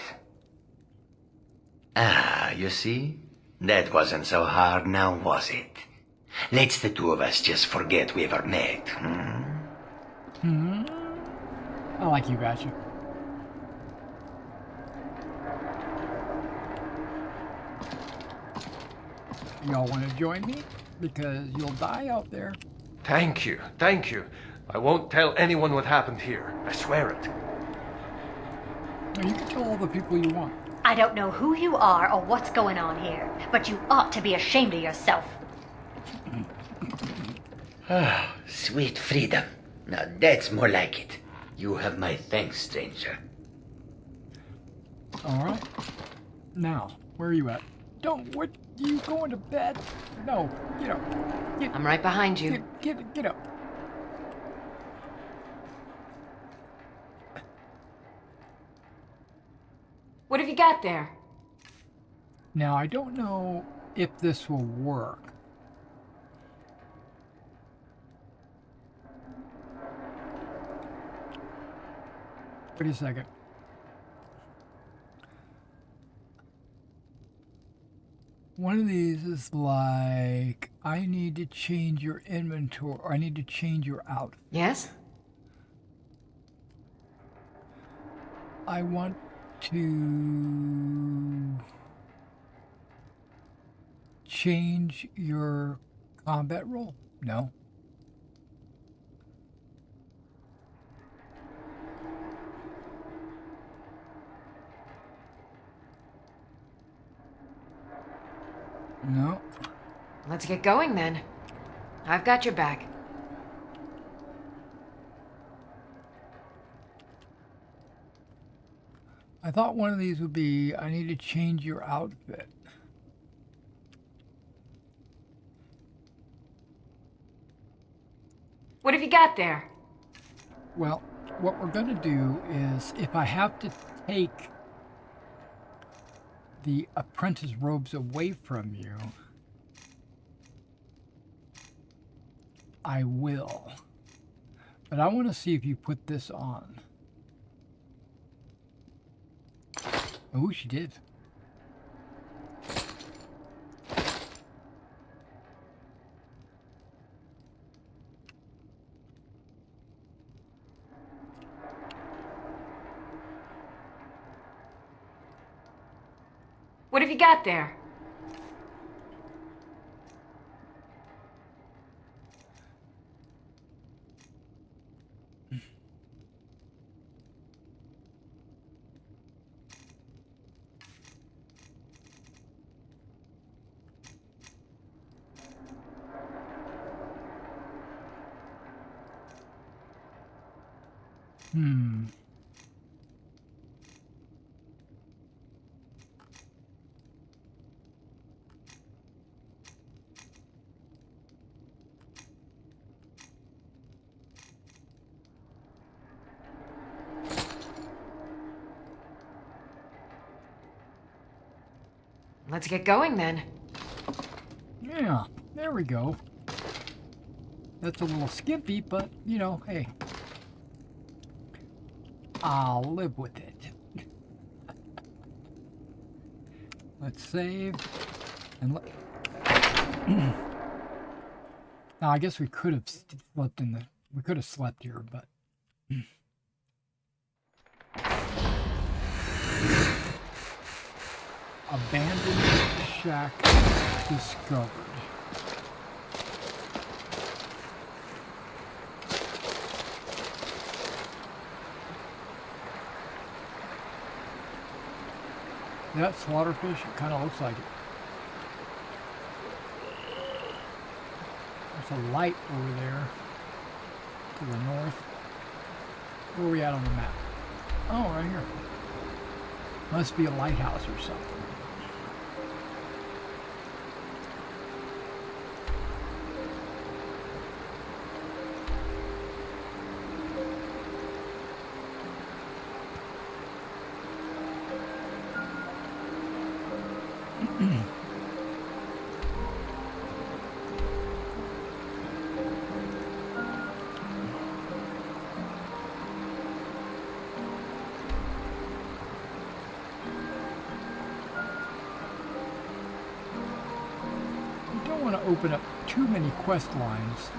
Ah, you see? That wasn't so hard now, was it? Let's the two of us just forget we ever met, I like you, gotcha. Y'all want to join me? Because you'll die out there. Thank you. Thank you. I won't tell anyone what happened here. I swear it. Now, you can tell all the people you want. I don't know who you are or what's going on here, but you ought to be ashamed of yourself. Ah, sweet freedom. Now that's more like it. You have my thanks, stranger. All right. Now, where are you at? Don't. What? You going to bed? No. Get up. I'm right behind you. Get up. What have you got there? Now, I don't know if this will work. Wait a second. One of these is like, I need to change your inventory, or I need to change your outfit. Yes? I want to change your combat role. No. No. Let's get going then. I've got your back. I thought one of these would be, I need to change your outfit. What have you got there? Well, what we're going to do is, if I have to take the apprentice robes away from you, I will. But I want to see if you put this on. Oh, she did. What have have you got there? Let's get going then. Yeah, there we go. That's a little skimpy, but, you know, hey. I'll live with it. Let's save. And now, I guess we could have slept in the... We could have slept here, but... Abandoned shack discovered. That slaughterfish, it kind of looks like it. There's a light over there to the north. Where are we at on the map? Oh, right here. Must be a lighthouse or something. Open up too many quest lines.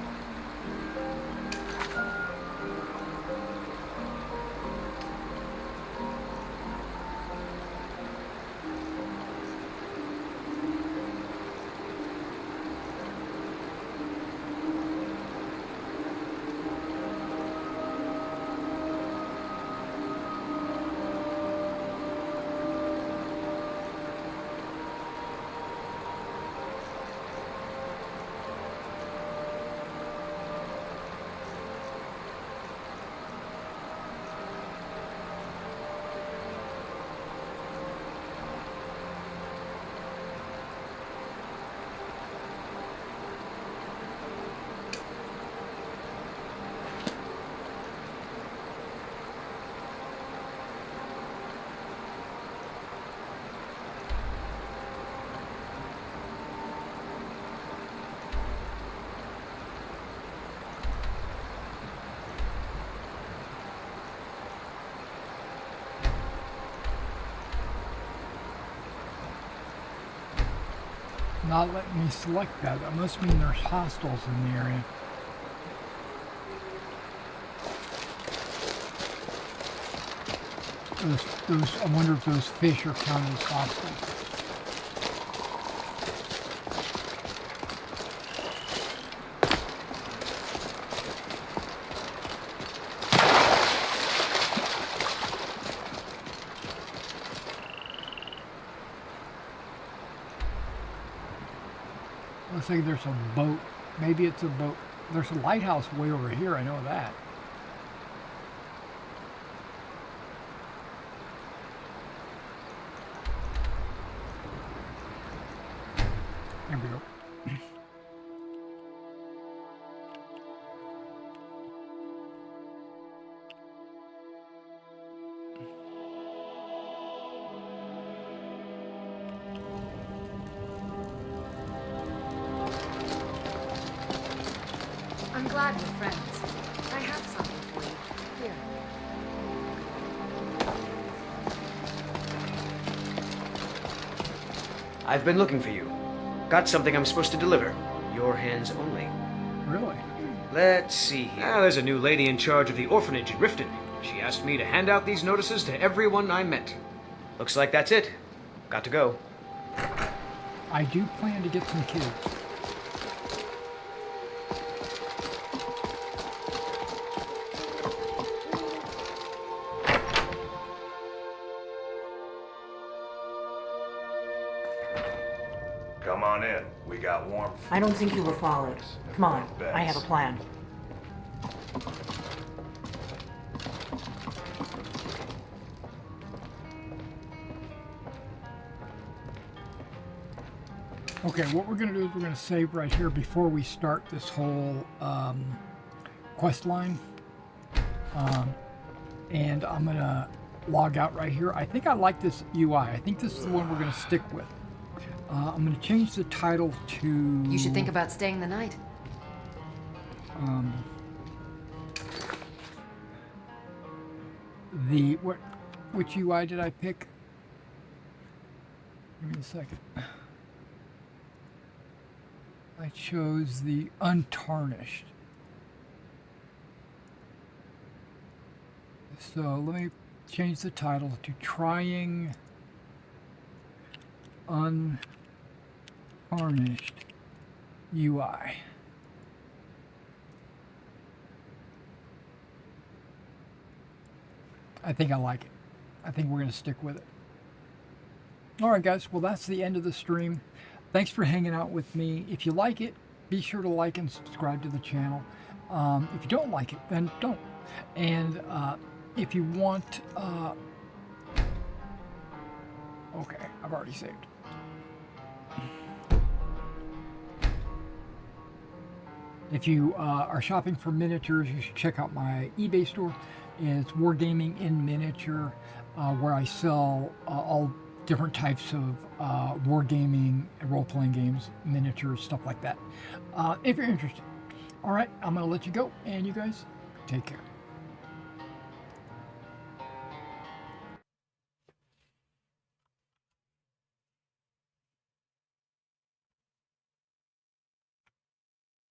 Not letting me select that. That must mean there's hostiles in the area. I wonder if those fish are counted as hostiles. Looks like there's a boat. Maybe it's a boat. There's a lighthouse way over here. I know that. There we go. I'm glad we're friends. I have something for you. Here. I've been looking for you. Got something I'm supposed to deliver. Your hands only. Really? Let's see here. There's a new lady in charge of the orphanage in Riften. She asked me to hand out these notices to everyone I met. Looks like that's it. Got to go. I do plan to get some kids. Come on in. We got warmth. I don't think you were followed. Come on, I have a plan. Okay, what we're going to do is we're going to save right here before we start this whole quest line. And I'm going to log out right here. I think I like this UI. I think this is the one we're going to stick with. I'm going to change the title to... You should think about staying the night. Which UI did I pick? Give me a second. I chose the Untarnished. So let me change the title to Trying Untarnished UI. I think I like it. I think we're going to stick with it. Alright guys, well that's the end of the stream. Thanks for hanging out with me. If you like it, be sure to like and subscribe to the channel. If you don't like it, then don't. And if you want... okay, I've already saved. If you are shopping for miniatures, you should check out my eBay store. It's Wargaming in Miniature, where I sell all different types of wargaming and role-playing games, miniatures, stuff like that. If you're interested. All right, I'm going to let you go, and you guys take care.